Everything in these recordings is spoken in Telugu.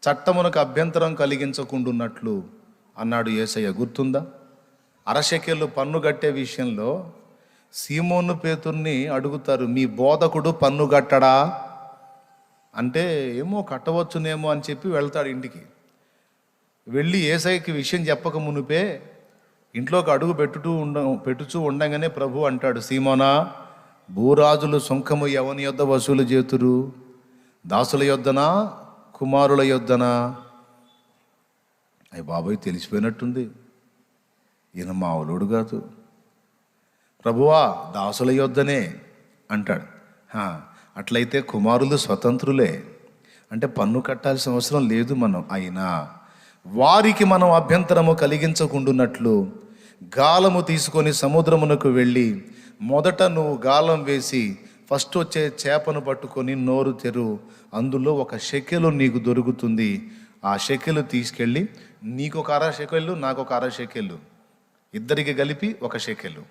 చట్టమునకు అభ్యంతరం కలిగించకుండున్నట్లు అన్నాడు యేసయ్య. గుర్తుందా? అరశెకెళ్ళు పన్ను కట్టే విషయంలో సీమోను పేతుర్ని అడుగుతారు, మీ బోధకుడు పన్ను కట్టడా అంటే, ఏమో కట్టవచ్చునేమో అని చెప్పి వెళ్తాడు ఇంటికి. వెళ్ళి యేసయ్యకి విషయం చెప్పక మునిపే ఇంట్లోకి అడుగు పెట్టుచూ ఉండగానే ప్రభు అంటాడు, సీమోనా, భూరాజులు సుంకము ఎవని యొద్ద వసూలు చేతురు? దాసుల యొద్దనా, కుమారుల యొద్దనా? అయ్య బాబాయ్, తెలిసిపోయినట్టుంది, ఈయన మావులుడు కాదు. ప్రభువా, దాసుల యొద్దనే అంటాడు. అట్లయితే కుమారులు స్వతంత్రులే, అంటే పన్ను కట్టాల్సిన అవసరం లేదు మనం. అయినా వారికి మనం అభ్యంతరము కలిగించకుండున్నట్లు గాలము తీసుకొని సముద్రమునకు వెళ్ళి మొదట నువ్వు గాలం వేసి ఫస్ట్ వచ్చే చేపను పట్టుకొని నోరు తెరు, అందులో ఒక షెకెలు నీకు దొరుకుతుంది. ఆ షెకెలు తీసుకెళ్ళి నీకు ఒక అర షెకెలు, నాకు ఒక అర షెకెలు, ఇద్దరికి కలిపి ఒక షెకెలు,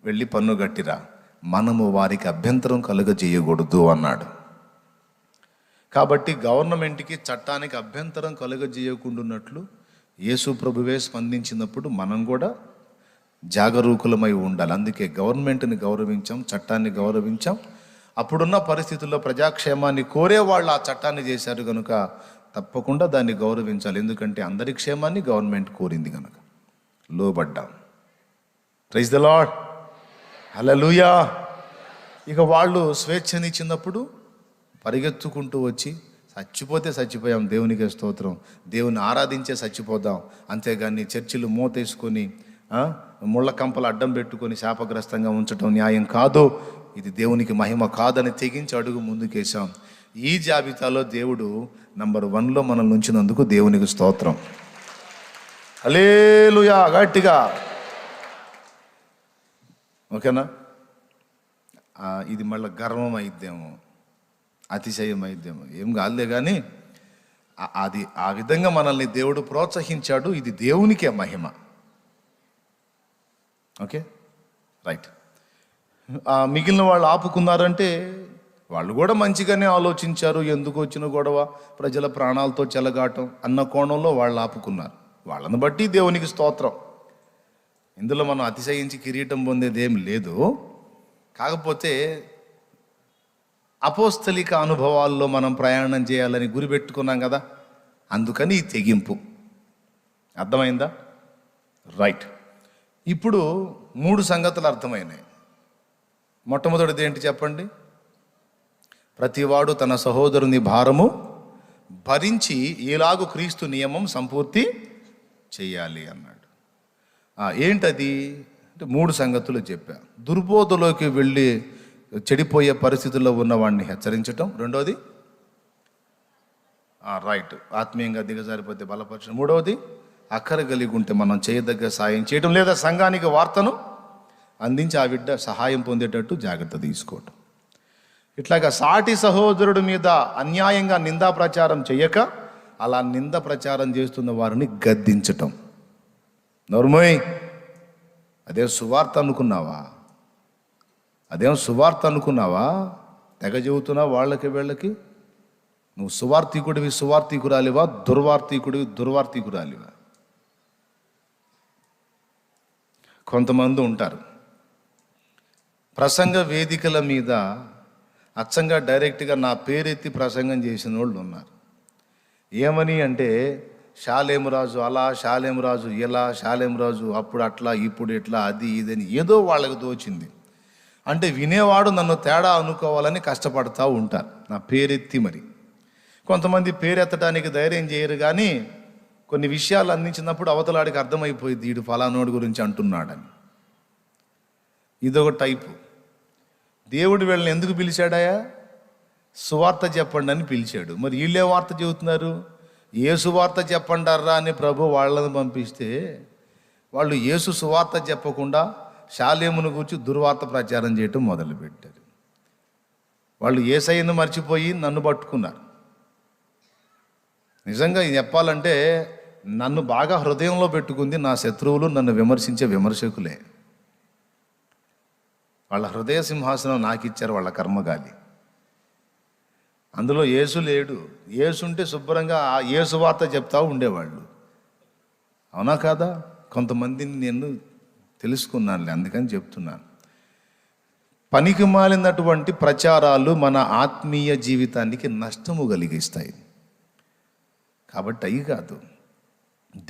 వెళ్ళి పన్ను కట్టిరా. మనము వారికి అభ్యంతరం కలుగజేయకూడదు అన్నాడు. కాబట్టి గవర్నమెంట్కి, చట్టానికి అభ్యంతరం కలుగజేయకుండాన్నట్లు యేసు ప్రభువే స్పందించినప్పుడు మనం కూడా జాగరూకులమై ఉండాలి. అందుకే గవర్నమెంట్ని గౌరవించాం, చట్టాన్ని గౌరవించాం. అప్పుడున్న పరిస్థితుల్లో ప్రజాక్షేమాన్ని కోరే వాళ్ళు ఆ చట్టాన్ని చేశారు కనుక తప్పకుండా దాన్ని గౌరవించాలి. ఎందుకంటే అందరి క్షేమాన్ని గవర్నమెంట్ కోరింది కనుక లోబడ్డాం. ప్రైజ్ ద లార్డ్, హల్లెలూయా. ఇక వాళ్ళు స్వేచ్ఛనిచ్చినప్పుడు పరిగెత్తుకుంటూ వచ్చి, చచ్చిపోతే చచ్చిపోయాం, దేవునికి స్తోత్రం, దేవుని ఆరాధించే చచ్చిపోదాం, అంతేగాని చర్చిలు మూతేసుకొని ముళ్ళ కంపలు అడ్డం పెట్టుకొని శాపగ్రస్తంగా ఉంచడం న్యాయం కాదు, ఇది దేవునికి మహిమ కాదని తెగించి అడుగు ముందుకేసాం. ఈ జాబితాలో దేవుడు నంబర్ 1లో మనల్ని ఉంచినందుకు దేవునికి స్తోత్రం. హల్లెలూయా, గట్టిగా ఓకేనా? ఇది మళ్ళీ గర్వం అయిద్దేమో, అతిశయం అయిద్దేమో, ఏం కాదులే. కానీ అది ఆ విధంగా మనల్ని దేవుడు ప్రోత్సహించాడు. ఇది దేవునికే మహిమ. Okay, right. మిగిలిన వాళ్ళు ఆపుకున్నారంటే వాళ్ళు కూడా మంచిగానే ఆలోచించారు. ఎందుకు వచ్చిన గొడవ, ప్రజల ప్రాణాలతో చెలగాటం అన్న కోణంలో వాళ్ళు ఆపుకున్నారు. వాళ్ళని బట్టి దేవునికి స్తోత్రం. ఇందులో మనం అతిశయించి కిరీటం పొందేది ఏం లేదు. కాకపోతే అపోస్తలిక అనుభవాల్లో మనం ప్రయాణం చేయాలని గురి పెట్టుకున్నాం కదా, అందుకని ఈ తెగింపు. అర్థమైందా? రైట్. ఇప్పుడు 3 సంగతులు అర్థమైనాయి. మొట్టమొదటిది ఏంటి చెప్పండి? ప్రతివాడు తన సహోదరుని భారము భరించి ఈలాగు క్రీస్తు నియమం సంపూర్తి చెయ్యాలి అన్నాడు. ఏంటది అంటే 3 సంగతులు చెప్పా. దుర్బోధలోకి వెళ్ళి చెడిపోయే పరిస్థితుల్లో ఉన్నవాడిని హెచ్చరించటం. రెండోది రైట్, ఆత్మీయంగా దిగజారిపోతే బలపరచడం. మూడవది అక్కర కలిగి ఉంటే మనం చేయదగ్గ సాయం చేయటం, లేదా సంఘానికి వార్తను అందించి ఆ బిడ్డ సహాయం పొందేటట్టు జాగ్రత్త తీసుకోవటం. ఇట్లాగా సాటి సహోదరుడి మీద అన్యాయంగా నిందా ప్రచారం చేయక అలా నింద ప్రచారం చేస్తున్న వారిని గద్దించటం. నోర్మోయ్, అదేం సువార్త అనుకున్నావా? అదేం సువార్త అనుకున్నావా? తెగ చెబుతున్నావు వాళ్ళకి వీళ్ళకి. నువ్వు సువార్థికుడివి, సువార్థికురాలివా? దుర్వార్థికుడివి, దుర్వార్థికురాలివా? కొంతమంది ఉంటారు ప్రసంగ వేదికల మీద అచ్చంగా డైరెక్ట్గా నా పేరెత్తి ప్రసంగం చేసిన వాళ్ళు ఉన్నారు. ఏమని అంటే, షాలేమురాజు అలా, షాలేమురాజు ఇలా, షాలేమురాజు అప్పుడు అట్లా, ఇప్పుడు ఇట్లా, అది ఇదని ఏదో వాళ్ళకి దోచింది. అంటే వినేవాడు నన్ను తేడా అనుకోవాలని కష్టపడతా ఉంటారు నా పేరెత్తి. మరి కొంతమంది పేరెత్తడానికి ధైర్యం చేయరు, కానీ కొన్ని విషయాలు అందించినప్పుడు అవతలాడికి అర్థమైపోయింది వీడు ఫలానోడి గురించి అంటున్నాడని. ఇదొక టైపు. దేవుడు వీళ్ళని ఎందుకు పిలిచాడాయా? సువార్త చెప్పండి అని పిలిచాడు. మరి వీళ్ళే వార్త చెబుతున్నారు. ఏ సువార్త చెప్పండారా అని ప్రభు వాళ్ళని పంపిస్తే వాళ్ళు యేసు సువార్త చెప్పకుండా షాలేమును గురించి దుర్వార్త ప్రచారం చేయటం మొదలుపెట్టారు. వాళ్ళు యేసయ్యను మర్చిపోయి నన్ను పట్టుకున్నారు. నిజంగా చెప్పాలంటే నన్ను బాగా హృదయంలో పెట్టుకుంది నా శత్రువులు, నన్ను విమర్శించే విమర్శకులే. వాళ్ళ హృదయ సింహాసనం నాకు ఇచ్చారు, వాళ్ళ కర్మగాలి. అందులో యేసు లేడు. యేసు ఉంటే శుభ్రంగా ఆ యేసు వార్త చెప్తా ఉండేవాళ్ళు. అవునా కాదా? కొంతమందిని నేను తెలుసుకున్నానులే, అందుకని చెప్తున్నాను. పనికి మాలినటువంటి ప్రచారాలు మన ఆత్మీయ జీవితానికి నష్టము కలిగిస్తాయి. కాబట్టి అయి కాదు,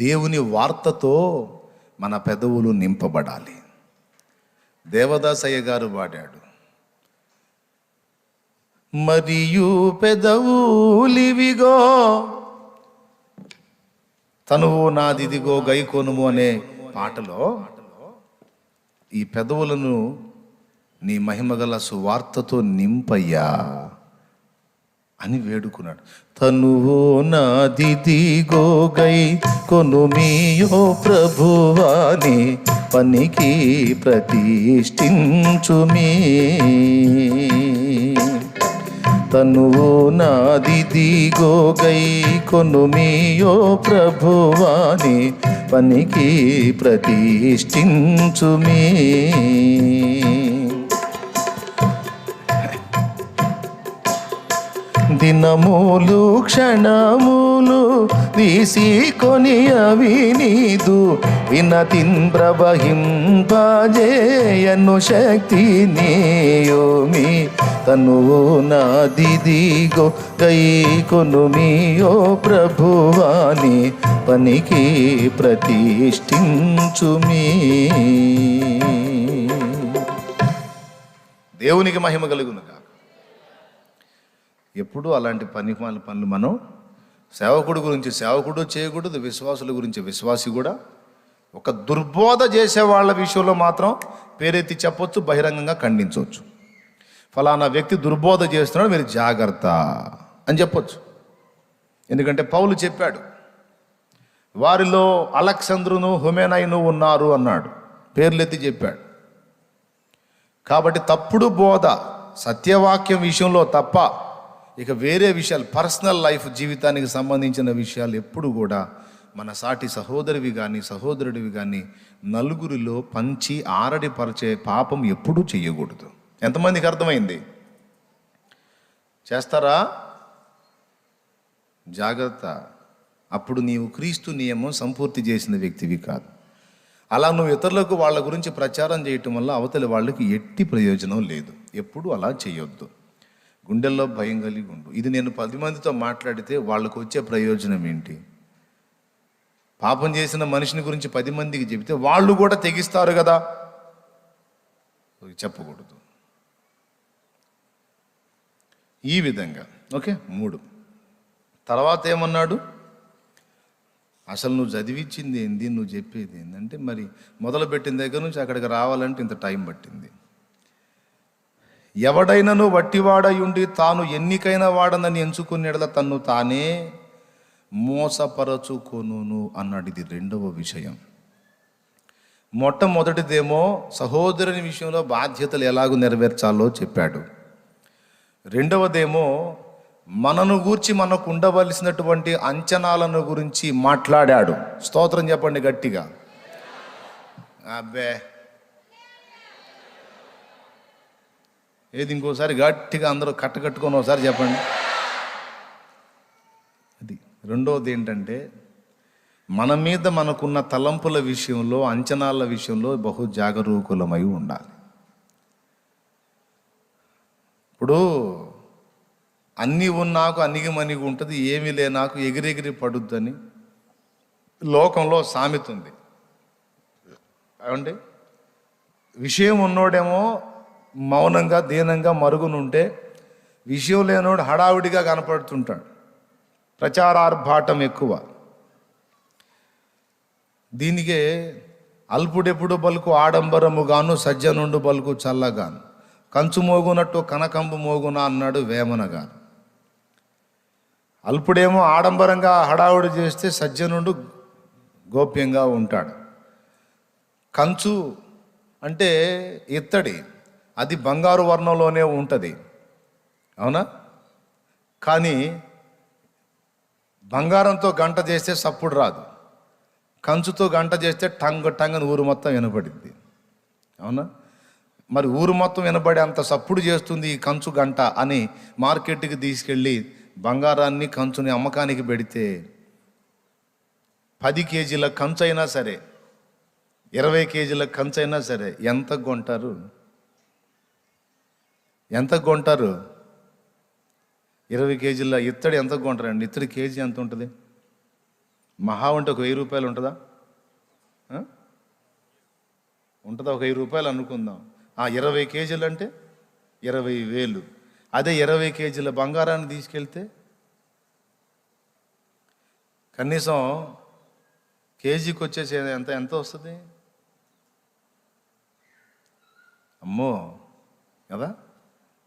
దేవుని వార్తతో మన పెదవులు నింపబడాలి. దేవదాసయ్య గారు పాడాడు, మరియు పెదవులివిగో తనువు నాదిదిగో గైకొనుము అనే పాటలో ఈ పెదవులను నీ మహిమగల సువార్తతో నింపయ్యా అని వేడుకున్నాడు. తనువు నాదిదిగో గైకొనుమియో ప్రభువాని పనికి ప్రతిష్ఠించుమీ. తనువు నాదిదిగో గైకొనుమియో ప్రభువాని పనికి ప్రతిష్ఠించుమీ. దినములు క్షణములు తీసుకొని అవి నీదు వినతిన్ ప్రవహింపజేయను శక్తి నీయోమి. తనువు నాదిదిగో గైకొనుమియో ప్రభువాని పనికి ప్రతిష్ఠించుమీ. దేవునికి మహిమ కలుగునుగా. ఎప్పుడు అలాంటి పనులు మనం సేవకుడు గురించి సేవకుడు చేయకూడదు, విశ్వాసుల గురించి విశ్వాసి కూడా. ఒక దుర్బోధ చేసే వాళ్ళ విషయంలో మాత్రం పేరెత్తి చెప్పొచ్చు, బహిరంగంగా ఖండించవచ్చు. ఫలానా వ్యక్తి దుర్బోధ చేస్తున్నాడు, మీరు జాగ్రత్త అని చెప్పొచ్చు. ఎందుకంటే పౌలు చెప్పాడు, వారిలో అలెగ్జాంద్రును హుమెనైను ఉన్నారు అన్నాడు, పేర్లెత్తి చెప్పాడు. కాబట్టి తప్పుడు బోధ సత్యవాక్యం విషయంలో తప్ప ఇక వేరే విషయాలు, పర్సనల్ లైఫ్, జీవితానికి సంబంధించిన విషయాలు ఎప్పుడు కూడా మన సాటి సహోదరివి కానీ సహోదరుడివి కానీ నలుగురిలో పంచి ఆరడిపరిచే పాపం ఎప్పుడూ చేయకూడదు. ఎంతమందికి అర్థమైంది? చేస్తారా? జాగ్రత్త. అప్పుడు నీవు క్రీస్తు నియమం సంపూర్తి చేసిన వ్యక్తివి కాదు. అలా నువ్వు ఇతరులకు వాళ్ళ గురించి ప్రచారం చేయటం వల్ల అవతలి వాళ్ళకి ఎట్టి ప్రయోజనం లేదు. ఎప్పుడు అలా చేయొద్దు. గుండెల్లో భయం కలిగి ఉండు. ఇది నేను 10 మందితో మాట్లాడితే వాళ్ళకు వచ్చే ప్రయోజనం ఏంటి? పాపం చేసిన మనిషిని గురించి 10 మందికి చెబితే వాళ్ళు కూడా తెగిస్తారు కదా, చెప్పకూడదు. ఈ విధంగా ఓకే. 3 తర్వాత ఏమన్నాడు? అసలు నువ్వు చదివించింది ఏంది, నువ్వు చెప్పేది ఏంటంటే, మరి మొదలుపెట్టిన దగ్గర నుంచి అక్కడికి రావాలంటే ఇంత టైం పట్టింది. ఎవడైనను వట్టివాడై ఉండి తాను ఎన్నికైన వాడనని ఎంచుకునేలా తన్ను తానే మోసపరచుకొనును అన్నాడు. ఇది 2వ విషయం. మొట్టమొదటిదేమో సహోదరుని విషయంలో బాధ్యతలు ఎలాగూ నెరవేర్చాలో చెప్పాడు. 2వదేమో మనను గూర్చి మనకు ఉండవలసినటువంటి అంచనాలను గురించి మాట్లాడాడు. స్తోత్రం చెప్పండి గట్టిగా. అబ్బే, ఏది ఇంకోసారి గట్టిగా అందరూ కట్టుకొని ఒకసారి చెప్పండి. అది 2వది ఏంటంటే, మన మీద మనకున్న తలంపుల విషయంలో, అంచనాల విషయంలో బహు జాగరూకులమై ఉండాలి. ఇప్పుడు అన్నీ ఉన్నాకు అణిగిమణిగి ఉంటుంది, ఏమీ లేనాకు ఎగిరెగిరి పడుద్దని లోకంలో సామెత ఉంది. ఏమండి? విషయం ఉన్నోడేమో మౌనంగా దీనంగా మరుగునుంటే, విషయం లేనోడు హడావుడిగా కనపడుతుంటాడు. ప్రచారార్భాటం ఎక్కువ. దీనికే అల్పుడెప్పుడు బలుకు ఆడంబరముగాను సజ్జనుండు బలుకు చల్లగాను కంచు మోగునట్టు కనకంబు మోగున అన్నాడు వేమనగాను. అల్పుడేమో ఆడంబరంగా హడావుడి చేస్తే సజ్జనుండు గోప్యంగా ఉంటాడు. కంచు అంటే ఇత్తడి, అది బంగారు వర్ణంలోనే ఉంటుంది, అవునా? కానీ బంగారంతో గంట చేస్తే సప్పుడు రాదు, కంచుతో గంట చేస్తే టంగని ఊరు మొత్తం వినపడింది, అవునా? మరి ఊరు మొత్తం వినబడే అంత సప్పుడు చేస్తుంది ఈ కంచు గంట అని మార్కెట్కి తీసుకెళ్ళి బంగారాన్ని కంచుని అమ్మకానికి పెడితే 10 కేజీల కంచు అయినా సరే, 20 కేజీల కంచు అయినా సరే ఎంత కొంటారు? ఎంత కొంటారు? 20 కేజీల ఇత్తడి ఎంత కొంటారండి? ఇత్తడి కేజీ ఎంత ఉంటుంది? మహా ఉంటే ఒక 1000 రూపాయలు ఉంటుందా? ఉంటుందా? ఒక 1000 రూపాయలు అనుకుందాం. 20 కేజీలు అంటే 20,000. అదే 20 కేజీల బంగారాన్ని తీసుకెళ్తే కనీసం కేజీకి వచ్చేసి ఎంత వస్తుంది? అమ్మో కదా.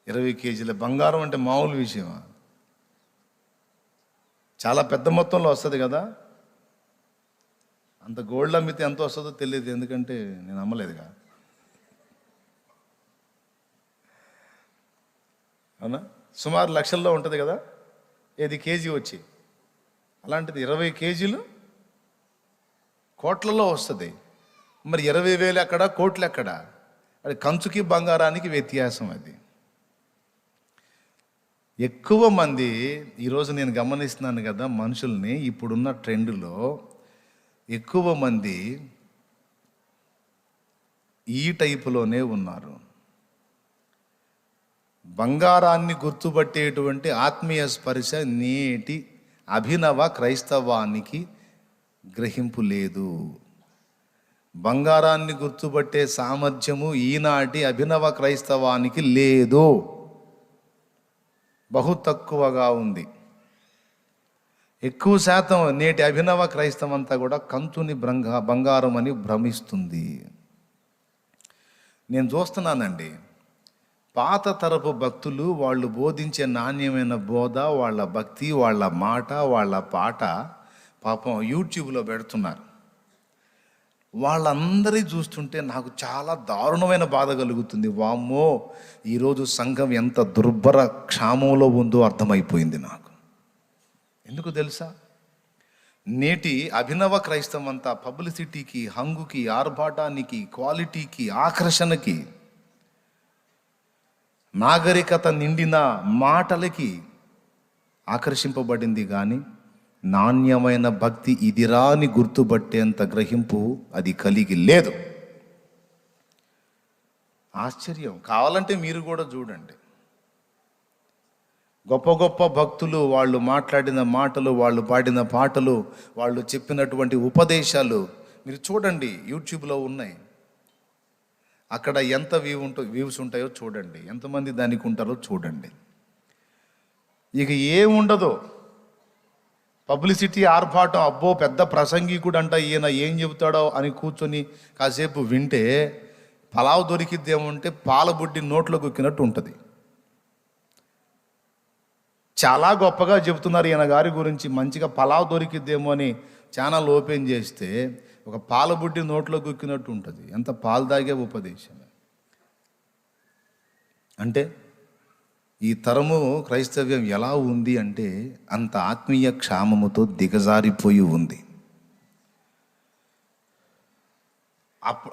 20 కేజీల బంగారం అంటే మామూలు విషయమా? చాలా పెద్ద మొత్తంలో వస్తుంది కదా. అంత గోల్డ్ అమ్మితే ఎంత వస్తుందో తెలియదు, ఎందుకంటే నేను అమ్మలేదుగా. అవునా? సుమారు లక్షల్లో ఉంటుంది కదా ఏది కేజీ వచ్చి. అలాంటిది 20 కేజీలు కోట్లలో వస్తుంది. మరి 20,000 ఎక్కడ, కోట్లు ఎక్కడ? అది కంచుకి బంగారానికి వ్యత్యాసం. అది ఎక్కువ మంది ఈరోజు నేను గమనిస్తున్నాను కదా మనుషుల్ని, ఇప్పుడున్న ట్రెండ్లో ఎక్కువ మంది ఈ టైపులోనే ఉన్నారు. బంగారాన్ని గుర్తుపట్టేటువంటి ఆత్మీయ స్పర్శ నేటి అభినవ క్రైస్తవానికి గ్రహింపు లేదు. బంగారాన్ని గుర్తుపట్టే సామర్థ్యము ఈనాటి అభినవ క్రైస్తవానికి లేదు, బహు తక్కువగా ఉంది. ఎక్కువ శాతం నేటి అభినవ క్రైస్తవం అంతా కూడా కంచుని బంగారం అని భ్రమిస్తుంది. నేను చూస్తున్నానండి, పాత తరపు భక్తులు వాళ్ళు బోధించే నాణ్యమైన బోధ, వాళ్ళ భక్తి, వాళ్ళ మాట, వాళ్ళ పాట పాపం యూట్యూబ్లో పెడుతున్నారు. వాళ్ళందరి చూస్తుంటే నాకు చాలా దారుణమైన బాధ కలుగుతుంది. వామ్మో, ఈరోజు సంఘం ఎంత దుర్భర క్షామంలో ఉందో అర్థమైపోయింది నాకు. ఎందుకు తెలుసా? నేటి అభినవ క్రైస్తవం అంతా పబ్లిసిటీకి, హంగుకి, ఆర్భాటానికి, క్వాలిటీకి, ఆకర్షణకి, నాగరికత నిండిన మాటలకి ఆకర్షింపబడింది. కానీ నాణ్యమైన భక్తి ఇదిరా అని గుర్తుపట్టేంత గ్రహింపు అది కలిగి లేదు. ఆశ్చర్యం. కావాలంటే మీరు కూడా చూడండి, గొప్ప గొప్ప భక్తులు వాళ్ళు మాట్లాడిన మాటలు, వాళ్ళు పాడిన పాటలు, వాళ్ళు చెప్పినటువంటి ఉపదేశాలు మీరు చూడండి, యూట్యూబ్లో ఉన్నాయి. అక్కడ ఎంత వ్యూస్ ఉంటాయో చూడండి, ఎంతమంది దానికి ఉంటారో చూడండి. ఇక ఏముండదో, పబ్లిసిటీ, ఆర్భాటం. అబ్బో పెద్ద ప్రసంగికుడు అంట ఈయన, ఏం చెబుతాడో అని కూర్చొని కాసేపు వింటే పలావ్ దొరికిద్దేమంటే పాలబుడ్డి నోట్లో కుక్కినట్టు ఉంటుంది. చాలా గొప్పగా చెబుతున్నారు ఈయన గారి గురించి, మంచిగా పలావ్ దొరికిద్దేమో అని ఛానల్ ఓపెన్ చేస్తే ఒక పాలబుడ్డి నోట్లో కుక్కినట్టు ఉంటుంది. ఎంత పాలు తాగే ఉపదేశం. అంటే ఈ తరము క్రైస్తవ్యం ఎలా ఉంది అంటే అంత ఆత్మీయ క్షామముతో దిగజారిపోయి ఉంది.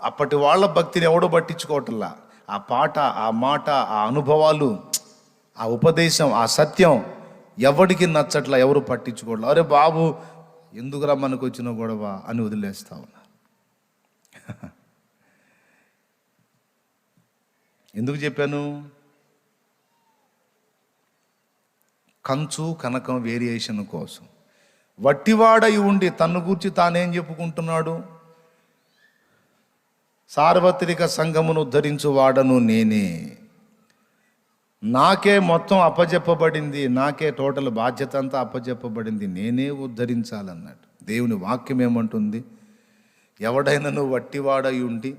అప్పటి వాళ్ళ భక్తిని ఎవడో పట్టించుకోవటంలా. ఆ పాట, ఆ మాట, ఆ అనుభవాలు, ఆ ఉపదేశం, ఆ సత్యం ఎవరికి నచ్చట్లా, ఎవరు పట్టించుకోవట్లా. అరే బాబు ఎందుకురా మనకు వచ్చిన గొడవ అని వదిలేస్తా ఉన్నారు. ఎందుకు చెప్పాను? కంచు కనకం వేరియేషన్ కోసం. వట్టివాడై ఉండి తన్ను గూర్చి తానేం చెప్పుకుంటున్నాడు? సార్వత్రిక సంఘమును ఉద్ధరించువాడను నేనే, నాకే మొత్తం అప్పజెప్పబడింది, నాకే టోటల్ బాధ్యత అంతా అప్పజెప్పబడింది, నేనే ఉద్ధరించాలన్నాడు. దేవుని వాక్యం ఏమంటుంది? ఎవడైనా వట్టివాడై ఉండి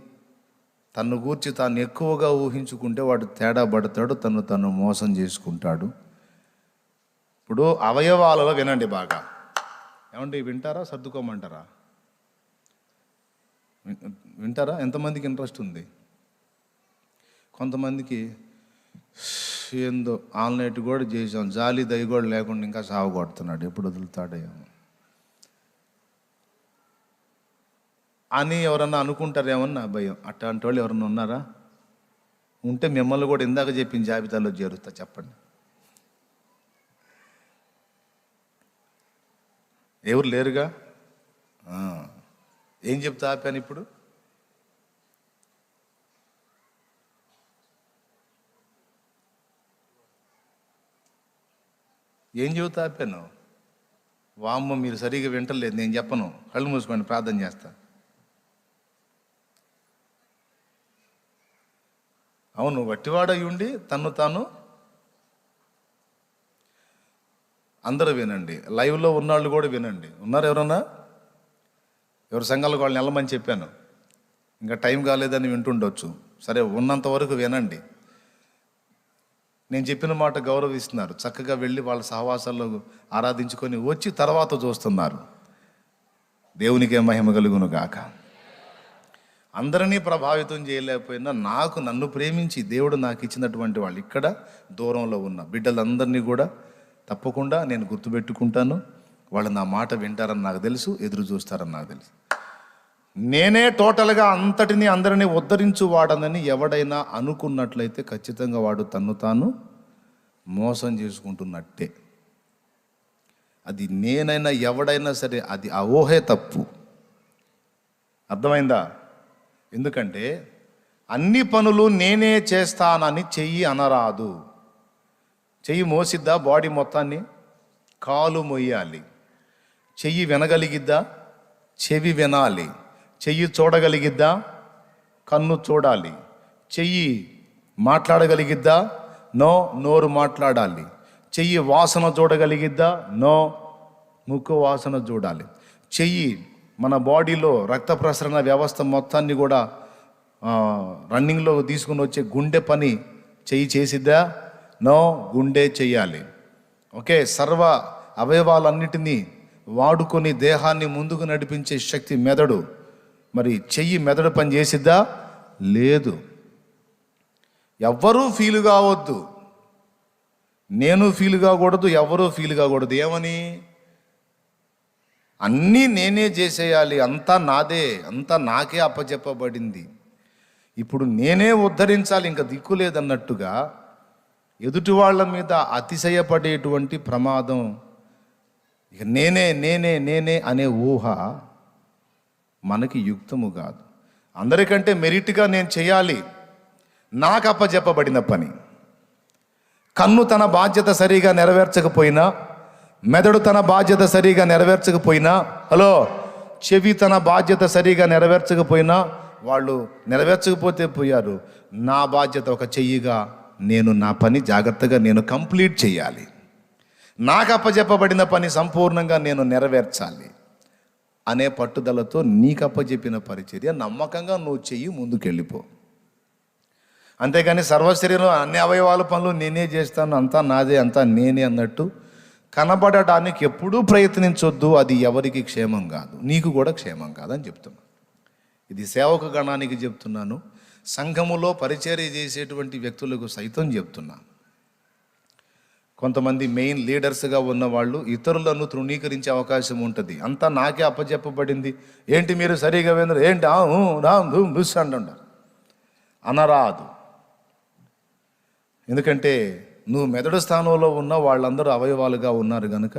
తన్ను గూర్చి తాను ఎక్కువగా ఊహించుకుంటే వాడు తేడా పడతాడు, తను మోసం చేసుకుంటాడు. ఇప్పుడు అవయవాలలో వినండి బాగా. ఏమండి వింటారా, సర్దుకోమంటారా? వింటారా? ఎంతమందికి ఇంట్రెస్ట్ ఉంది? కొంతమందికి ఏందో ఆన్లైట్ కూడా చేసాం, జాలి దయ కూడా లేకుండా ఇంకా సాగు కొడుతున్నాడు, ఎప్పుడు వదులుతాడేమో అని ఎవరన్నా అనుకుంటారేమన్నా భయం. అట్లాంటి వాళ్ళు ఎవరన్నా ఉన్నారా? ఉంటే మిమ్మల్ని కూడా ఇందాక చెప్పిన జాబితాలో చేరుస్తా. చెప్పండి, ఎవరు లేరుగా? ఏం చెప్తా ఆపాను ఇప్పుడు? ఏం చెబుతా ఆపాను? వామ్మ, మీరు సరిగా వింటలేదు, నేను చెప్పను. కళ్ళు మూసుకొని ప్రార్థన చేస్తా. అవును, వట్టివాడై ఉండి తన్ను తాను. అందరూ వినండి, లైవ్లో ఉన్నవాళ్ళు కూడా వినండి. ఉన్నారు ఎవరన్నా? ఎవరి సంఘాలకు వాళ్ళని వెళ్ళమని చెప్పాను, ఇంకా టైం కాలేదని వింటుండొచ్చు. సరే, ఉన్నంత వరకు వినండి. నేను చెప్పిన మాట గౌరవిస్తున్నారు, చక్కగా వెళ్ళి వాళ్ళ సహవాసాల్లో ఆరాధించుకొని వచ్చి తర్వాత చూస్తున్నారు. దేవునికే మహిమ కలుగును గాక. అందరినీ ప్రభావితం చేయలేకపోయినా నన్ను ప్రేమించి దేవుడు నాకు ఇచ్చినటువంటి వాళ్ళు ఇక్కడ దూరంలో ఉన్న బిడ్డలందరినీ కూడా తప్పకుండా నేను గుర్తుపెట్టుకుంటాను. వాళ్ళు నా మాట వింటారని నాకు తెలుసు, ఎదురు చూస్తారని నాకు తెలుసు. నేనే టోటల్గా అంతటినీ అందరినీ ఉద్ధరించువాడనని ఎవడైనా అనుకున్నట్లయితే ఖచ్చితంగా వాడు తన్ను తాను మోసం చేసుకుంటున్నట్టే. అది నేనైనా ఎవడైనా సరే, అది ఆ ఊహే తప్పు. అర్థమైందా? ఎందుకంటే అన్ని పనులు నేనే చేస్తానని చెయ్యి అనరాదు. చెయ్యి మోసిద్దా బాడీ మొత్తాన్ని? కాలు మొయ్యాలి. చెయ్యి వినగలిగిద్దా? చెవి వినాలి. చెయ్యి చూడగలిగిద్దా? కన్ను చూడాలి. చెయ్యి మాట్లాడగలిగిద్దా? నో, నోరు మాట్లాడాలి. చెయ్యి వాసన చూడగలిగిద్దా? నో, ముక్కు వాసన చూడాలి. చెయ్యి మన బాడీలో రక్త ప్రసరణ వ్యవస్థ మొత్తాన్ని కూడా రన్నింగ్లో తీసుకుని వచ్చే గుండె పని చెయ్యి చేసిద్దా? నో, గుండె చెయ్యాలి. ఓకే, సర్వ అవయవాలన్నిటినీ వాడుకొని దేహాన్ని ముందుకు నడిపించే శక్తి మెదడు. మరి చెయ్యి మెదడు పని చేసిద్దా? లేదు. ఎవ్వరూ ఫీల్ కావద్దు, నేను ఫీల్ కాకూడదు, ఎవరూ ఫీల్ కాకూడదు. ఏమని? అన్నీ నేనే చేసేయాలి, అంతా నాదే, అంతా నాకే అప్పచెప్పబడింది, ఇప్పుడు నేనే ఉద్ధరించాలి, ఇంకా దిక్కు లేదన్నట్టుగా ఎదుటి వాళ్ళ మీద అతిశయపడేటువంటి ప్రమాదం. ఇక నేనే నేనే నేనే అనే ఊహ మనకి యుక్తము కాదు. అందరికంటే మెరిట్గా నేను చేయాలి, నాకు అప్పచెప్పబడిన పని. కన్ను తన బాధ్యత సరిగా నెరవేర్చకపోయినా, మెదడు తన బాధ్యత సరిగా నెరవేర్చకపోయినా, హలో, చెవి తన బాధ్యత సరిగా నెరవేర్చకపోయినా, వాళ్ళు నెరవేర్చకపోతే పోయారు. నా బాధ్యత ఒక చెయ్యిగా నేను నా పని జాగ్రత్తగా నేను కంప్లీట్ చేయాలి. నాకు అప్పచెప్పబడిన పని సంపూర్ణంగా నేను నెరవేర్చాలి అనే పట్టుదలతో నీకు అప్పచెప్పిన పరిచర్య నమ్మకంగా నువ్వు చెయ్యి, ముందుకెళ్ళిపో. అంతేగాని సర్వశరీరం అన్ని అవయవాల పనులు నేనే చేస్తాను, అంతా నాదే, అంతా నేనే అన్నట్టు కనబడడానికి ఎప్పుడూ ప్రయత్నించొద్దు. అది ఎవరికి క్షేమం కాదు, నీకు కూడా క్షేమం కాదని చెప్తున్నాను. ఇది సేవక గణానికి చెప్తున్నాను, సంఘములో పరిచర్య చేసేటువంటి వ్యక్తులకు సైతం చెప్తున్నాను. కొంతమంది మెయిన్ లీడర్స్గా ఉన్నవాళ్ళు ఇతరులను తృణీకరించే అవకాశం ఉంటుంది. అంతా నాకే అప్పచెప్పబడింది, ఏంటి మీరు సరిగా వినరు, ఏంటి రామ్ ధూమ్ దుస్ అంటారు. అనరాదు. ఎందుకంటే నువ్వు మెదడు స్థానంలో ఉన్న వాళ్ళందరూ అవయవాలుగా ఉన్నారు కనుక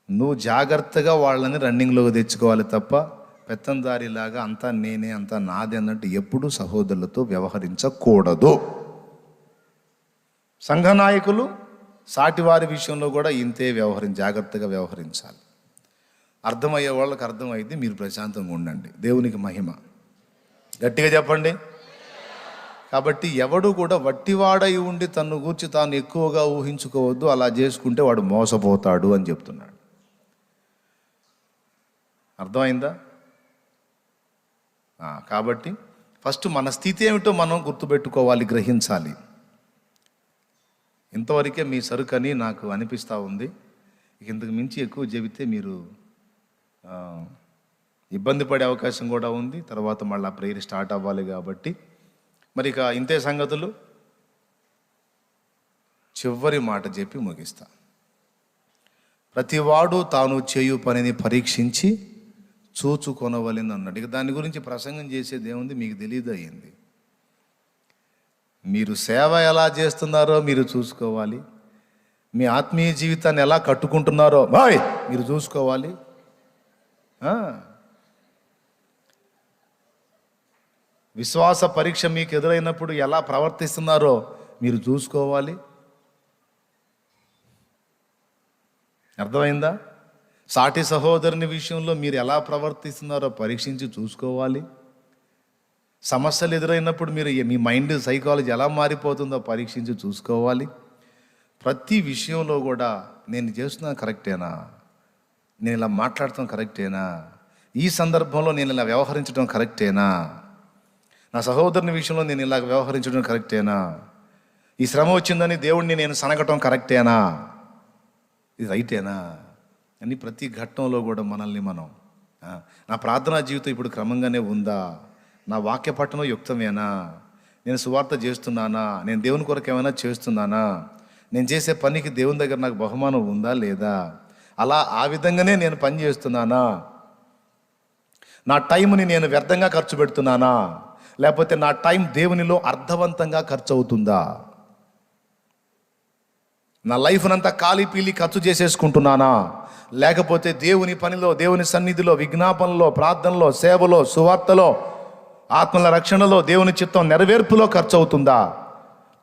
నువ్వు జాగ్రత్తగా వాళ్ళని రన్నింగ్లోకి తెచ్చుకోవాలి తప్ప పెత్తందారిలాగా అంతా నేనే, అంతా నాదే అన్నట్టు ఎప్పుడూ సహోదరులతో వ్యవహరించకూడదు. సంఘ నాయకులు సాటివారి విషయంలో కూడా ఇంతే జాగ్రత్తగా వ్యవహరించాలి. అర్థమయ్యే వాళ్ళకి అర్థమైంది, మీరు ప్రశాంతంగా ఉండండి. దేవునికి మహిమ. గట్టిగా చెప్పండి. కాబట్టి ఎవడు కూడా వట్టివాడై ఉండి తన్ను గూర్చి తాను ఎక్కువగా ఊహించుకోవద్దు. అలా చేసుకుంటే వాడు మోసపోతాడు అని చెప్తున్నాడు. అర్థమైందా? కాబట్టి ఫస్ట్ మన స్థితి ఏమిటో మనం గుర్తుపెట్టుకోవాలి, గ్రహించాలి. ఇంతవరకే మీ సరుకని నాకు అనిపిస్తూ ఉంది. ఇంతకు మించి ఎక్కువ చెబితే మీరు ఇబ్బంది పడే అవకాశం కూడా ఉంది. తర్వాత మళ్ళీ ప్రేయర్ స్టార్ట్ అవ్వాలి కాబట్టి మరి ఇక ఇంతే సంగతులు. చివరి మాట చెప్పి ముగిస్తా. ప్రతివాడు తాను చేయు పనిని పరీక్షించి చూచుకొనవలెను అన్నాడు. ఇక దాని గురించి ప్రసంగం చేసేది ఏముంది, మీకు తెలియదు అయ్యింది. మీరు సేవ ఎలా చేస్తున్నారో మీరు చూసుకోవాలి. మీ ఆత్మీయ జీవితాన్ని ఎలా కట్టుకుంటున్నారో మీరు చూసుకోవాలి. విశ్వాస పరీక్ష మీకు ఎదురైనప్పుడు ఎలా ప్రవర్తిస్తున్నారో మీరు చూసుకోవాలి. అర్థమైందా? సాటి సహోదరుని విషయంలో మీరు ఎలా ప్రవర్తిస్తున్నారో పరీక్షించి చూసుకోవాలి. సమస్యలు ఎదురైనప్పుడు మీరు మీ మైండ్ సైకాలజీ ఎలా మారిపోతుందో పరీక్షించి చూసుకోవాలి. ప్రతి విషయంలో కూడా నేను చేస్తున్నాను కరెక్టేనా, నేను ఇలా మాట్లాడటం కరెక్టేనా, ఈ సందర్భంలో నేను ఇలా వ్యవహరించడం కరెక్టేనా, నా సహోదరుని విషయంలో నేను ఇలా వ్యవహరించడం కరెక్టేనా, ఈ శ్రమ వచ్చిందని దేవుడిని నేను సనగటం కరెక్టేనా, ఇది రైటేనా అని ప్రతి ఘట్టంలో కూడా మనల్ని మనం నా ప్రార్థనా జీవితం ఇప్పుడు క్రమంగానే ఉందా, నా వాక్య పఠనం యుక్తమేనా, నేను సువార్త చేస్తున్నానా, నేను దేవుని కొరకు ఏమైనా చేస్తున్నానా, నేను చేసే పనికి దేవుని దగ్గర నాకు బహుమానం ఉందా లేదా, అలా ఆ విధంగానే నేను పని చేస్తున్నానా, నా టైంని నేను వ్యర్థంగా ఖర్చు పెడుతున్నానా, లేకపోతే నా టైం దేవునిలో అర్థవంతంగా ఖర్చు అవుతుందా, నా లైఫ్నంతా ఖాళీ పీలి ఖర్చు చేసేసుకుంటున్నానా, లేకపోతే దేవుని పనిలో, దేవుని సన్నిధిలో, విజ్ఞాపనలో, ప్రార్థనలో, సేవలో, సువార్తలో, ఆత్మల రక్షణలో, దేవుని చిత్తం నెరవేర్పులో ఖర్చు అవుతుందా,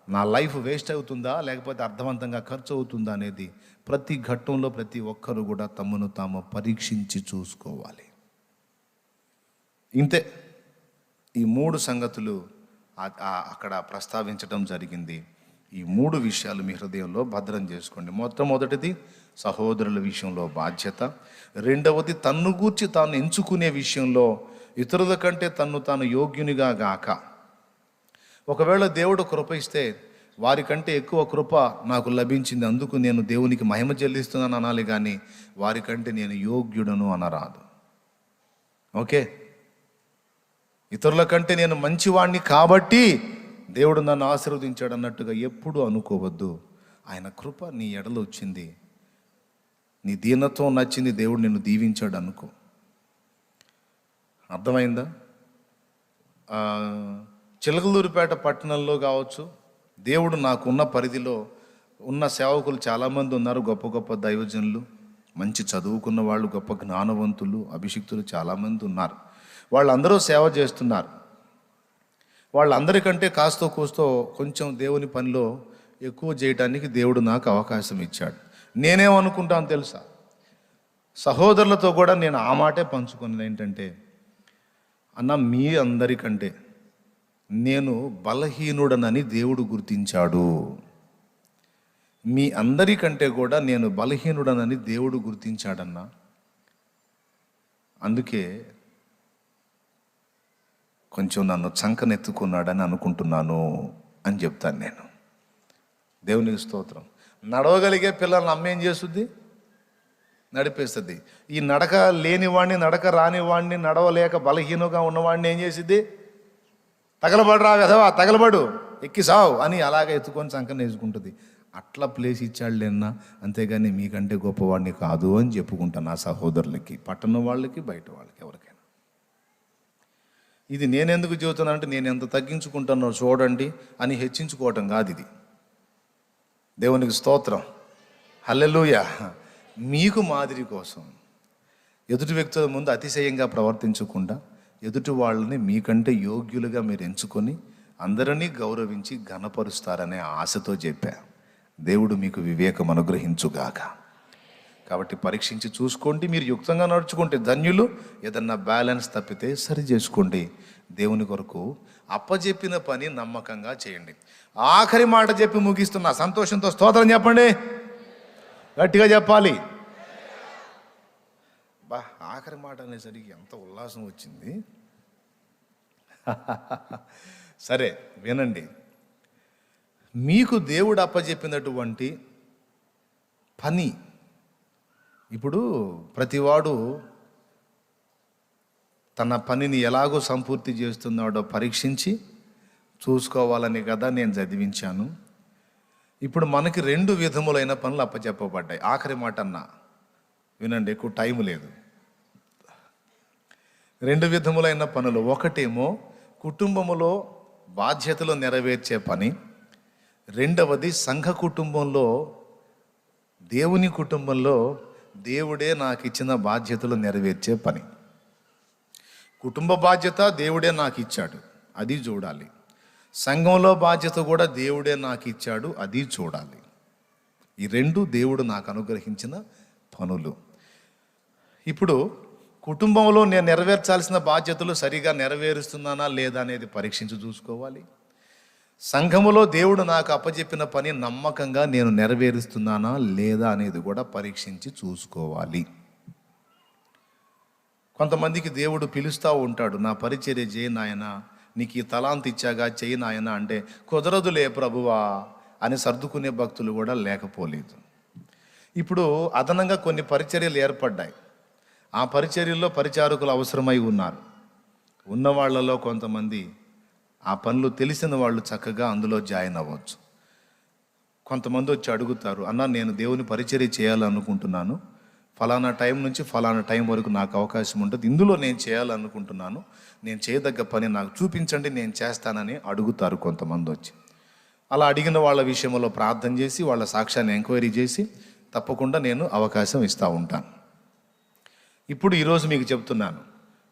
నా లైఫ్ వేస్ట్ అవుతుందా, లేకపోతే అర్థవంతంగా ఖర్చు అవుతుందా అనేది ప్రతి ఘట్టంలో ప్రతి ఒక్కరు కూడా తమను తాము పరీక్షించి చూసుకోవాలి. ఇంతే. ఈ 3 సంగతులు అక్కడ ప్రస్తావించడం జరిగింది. ఈ 3 విషయాలు మీ హృదయంలో భద్రం చేసుకోండి. మొట్టమొదటిది సహోదరుల విషయంలో బాధ్యత. రెండవది తన్ను గూర్చి తాను ఎంచుకునే విషయంలో ఇతరుల కంటే తన్ను తాను యోగ్యునిగా గాక. ఒకవేళ దేవుడు కృప ఇస్తే వారికంటే ఎక్కువ కృప నాకు లభించింది, అందుకు నేను దేవునికి మహిమ చెల్లిస్తున్నాను అనాలి, కానీ వారికంటే నేను యోగ్యుడను అనరాదు. ఓకే, ఇతరుల కంటే నేను మంచివాణ్ణి కాబట్టి దేవుడు నన్ను ఆశీర్వదించాడు అన్నట్టుగా ఎప్పుడు అనుకోవద్దు. ఆయన కృప నీ ఎడలో వచ్చింది, నీ దీనత్వం నచ్చింది, దేవుడు నిన్ను దీవించాడు అనుకో. అర్థమైందా? చిలకలూరిపేట పట్టణంలో కావచ్చు, దేవుడు నాకున్న పరిధిలో ఉన్న సేవకులు చాలామంది ఉన్నారు. గొప్ప గొప్ప దైవజనులు, మంచి చదువుకున్న వాళ్ళు, గొప్ప జ్ఞానవంతులు, అభిషిక్తులు చాలామంది ఉన్నారు. వాళ్ళందరూ సేవ చేస్తున్నారు. వాళ్ళందరికంటే కాస్తో కూస్తో కొంచెం దేవుని పనిలో ఎక్కువ చేయడానికి దేవుడు నాకు అవకాశం ఇచ్చాడు. నేనేమనుకుంటాను తెలుసా, సహోదరులతో కూడా నేను ఆ మాటే పంచుకున్నది ఏంటంటే, అన్న మీ అందరికంటే నేను బలహీనుడనని దేవుడు గుర్తించాడు. మీ అందరికంటే కూడా నేను బలహీనుడనని దేవుడు గుర్తించాడన్నా. అందుకే కొంచెం నన్ను చంకనెత్తుకున్నాడని అనుకుంటున్నాను అని చెప్తాను నేను. దేవునికి స్తోత్రం. నడవగలిగే పిల్లల్ని అమ్మేం చేస్తుంది? నడిపేస్తుంది. ఈ నడక లేనివాడిని, నడక రానివాడిని, నడవలేక బలహీనంగా ఉన్నవాడిని ఏం చేసిద్ది? తగలబడరా వెధవా, తగలబడు, ఎక్కి సావు అని అలాగే ఎత్తుకొని చంకన వేసుకుంటుంది. అట్లా ప్లేస్ ఇచ్చాడులేనా, అంతేగాని మీకంటే గొప్పవాడిని కాదు అని చెప్పుకుంటాను నా సహోదరులకి, పట్టణం వాళ్ళకి, బయట వాళ్ళకి, ఎవరికైనా. ఇది నేనెందుకు చెబుతున్నానంటే, నేను ఎంత తగ్గించుకుంటానో చూడండి అని హెచ్చించుకోవటం కాదు ఇది. దేవునికి స్తోత్రం, హల్లెలూయా. మీకు మాదిరి కోసం ఎదుటి వ్యక్తుల ముందు అతిశయంగా ప్రవర్తించకుండా ఎదుటి వాళ్ళని మీకంటే యోగ్యులుగా మీరు ఎంచుకొని అందరినీ గౌరవించి ఘనపరుస్తారనే ఆశతో చెప్పా. దేవుడు మీకు వివేకం అనుగ్రహించుగాక. కాబట్టి పరీక్షించి చూసుకోండి. మీరు యుక్తంగా నడుచుకుంటే ధన్యులు. ఏదన్నా బ్యాలెన్స్ తప్పితే సరి చేసుకోండి. దేవుని కొరకు అప్పజెప్పిన పని నమ్మకంగా చేయండి. ఆఖరి మాట చెప్పి ముగిస్తున్నా, సంతోషంతో స్తోత్రం చెప్పండి, గట్టిగా చెప్పాలి. ఆఖరి మాట అనేసరికి ఎంత ఉల్లాసం వచ్చింది. సరే వినండి. మీకు దేవుడు అప్పచెప్పినటువంటి పని, ఇప్పుడు ప్రతివాడు తన పనిని ఎలాగో సంపూర్తి చేస్తున్నాడో పరీక్షించి చూసుకోవాలని కదా నేను చదివించాను. ఇప్పుడు మనకి 2 విధములైన పనులు అప్పచెప్పబడ్డాయి. ఆఖరి మాట అన్నా వినండి, ఎక్కువ టైం లేదు. 2 విధములైన పనులు. ఒకటేమో కుటుంబములో బాధ్యతలు నెరవేర్చే పని. రెండవది సంఘ కుటుంబంలో, దేవుని కుటుంబంలో దేవుడే నాకు ఇచ్చిన బాధ్యతలు నెరవేర్చే పని. కుటుంబ బాధ్యత దేవుడే నాకు ఇచ్చాడు, అది చూడాలి. సంఘంలో బాధ్యత కూడా దేవుడే నాకు ఇచ్చాడు, అది చూడాలి. ఈ రెండు దేవుడు నాకు అనుగ్రహించిన పనులు. ఇప్పుడు కుటుంబంలో నేను నెరవేర్చాల్సిన బాధ్యతలు సరిగా నెరవేరుస్తున్నానా లేదా అనేది పరీక్షించి చూసుకోవాలి. సంఘములో దేవుడు నాకు అప్పచెప్పిన పని నమ్మకంగా నేను నెరవేరుస్తున్నానా లేదా అనేది కూడా పరీక్షించి చూసుకోవాలి. కొంతమందికి దేవుడు పిలుస్తూ ఉంటాడు, నా పరిచర్య చేయి నాయన, నీకు ఈ తలాంత్ ఇచ్చాగా చెయ్యి నాయన అంటే, కుదరదులే ప్రభువా అని సర్దుకునే భక్తులు కూడా లేకపోలేదు. ఇప్పుడు అదనంగా కొన్ని పరిచర్యలు ఏర్పడ్డాయి. ఆ పరిచర్యల్లో పరిచారకులు అవసరమై ఉన్నారు. ఉన్న వాళ్ళలో కొంతమంది ఆ పనులు తెలిసిన వాళ్ళు చక్కగా అందులో జాయిన్ అవ్వచ్చు. కొంతమంది వచ్చి అడుగుతారు, అన్న నేను దేవుని పరిచర్య చేయాలనుకుంటున్నాను, ఫలానా టైం నుంచి ఫలానా టైం వరకు నాకు అవకాశం ఉంటుంది, ఇందులో నేను చేయాలనుకుంటున్నాను, నేను చేయదగ్గ పని నాకు చూపించండి, నేను చేస్తానని అడుగుతారు కొంతమంది వచ్చి. అలా అడిగిన వాళ్ళ విషయంలో ప్రార్థన చేసి వాళ్ళ సాక్ష్యాన్ని ఎంక్వైరీ చేసి తప్పకుండా నేను అవకాశం ఇస్తూ ఉంటాను. ఇప్పుడు ఈరోజు మీకు చెప్తున్నాను,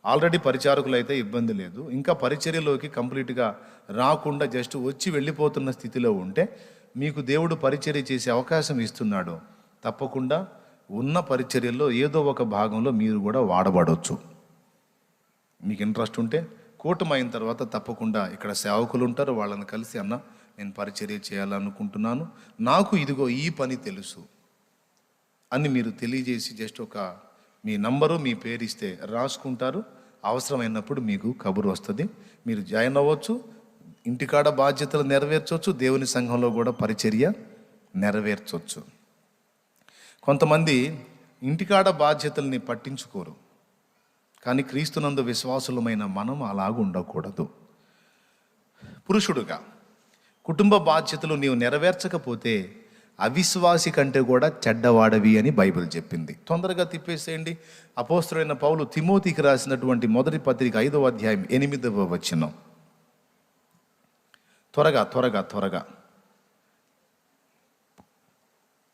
ఆల్రెడీ పరిచారకులు అయితే ఇబ్బంది లేదు, ఇంకా పరిచర్యలోకి కంప్లీట్గా రాకుండా జస్ట్ వచ్చి వెళ్ళిపోతున్న స్థితిలో ఉంటే మీకు దేవుడు పరిచర్య చేసే అవకాశం ఇస్తున్నాడు. తప్పకుండా ఉన్న పరిచర్యల్లో ఏదో ఒక భాగంలో మీరు కూడా వాడబడవచ్చు. మీకు ఇంట్రెస్ట్ ఉంటే కూటమి అయిన తర్వాత తప్పకుండా ఇక్కడ సేవకులు ఉంటారు, వాళ్ళని కలిసి అన్న నేను పరిచర్య చేయాలనుకుంటున్నాను, నాకు ఇదిగో ఈ పని తెలుసు అని మీరు తెలియజేసి జస్ట్ ఒక మీ నంబరు మీ పేరు ఇస్తే రాసుకుంటారు. అవసరమైనప్పుడు మీకు కబురు వస్తుంది, మీరు జాయిన్ అవ్వచ్చు, ఇంటికాడ బాధ్యతలు నెరవేర్చవచ్చు, దేవుని సంఘంలో కూడా పరిచర్య నెరవేర్చవచ్చు. కొంతమంది ఇంటికాడ బాధ్యతల్ని పట్టించుకోరు, కానీ క్రీస్తునందు విశ్వాసులమైన మనం అలాగ ఉండకూడదు. పురుషుడుగా కుటుంబ బాధ్యతలు నీవు నెరవేర్చకపోతే అవిశ్వాసి కంటే కూడా చెడ్డవాడవి అని బైబిల్ చెప్పింది. తొందరగా తిప్పేసేయండి. అపోస్తలుడైన పౌలు తిమోతికి రాసినటువంటి మొదటి పత్రిక 5వ అధ్యాయం 8వ వచనం. త్వరగా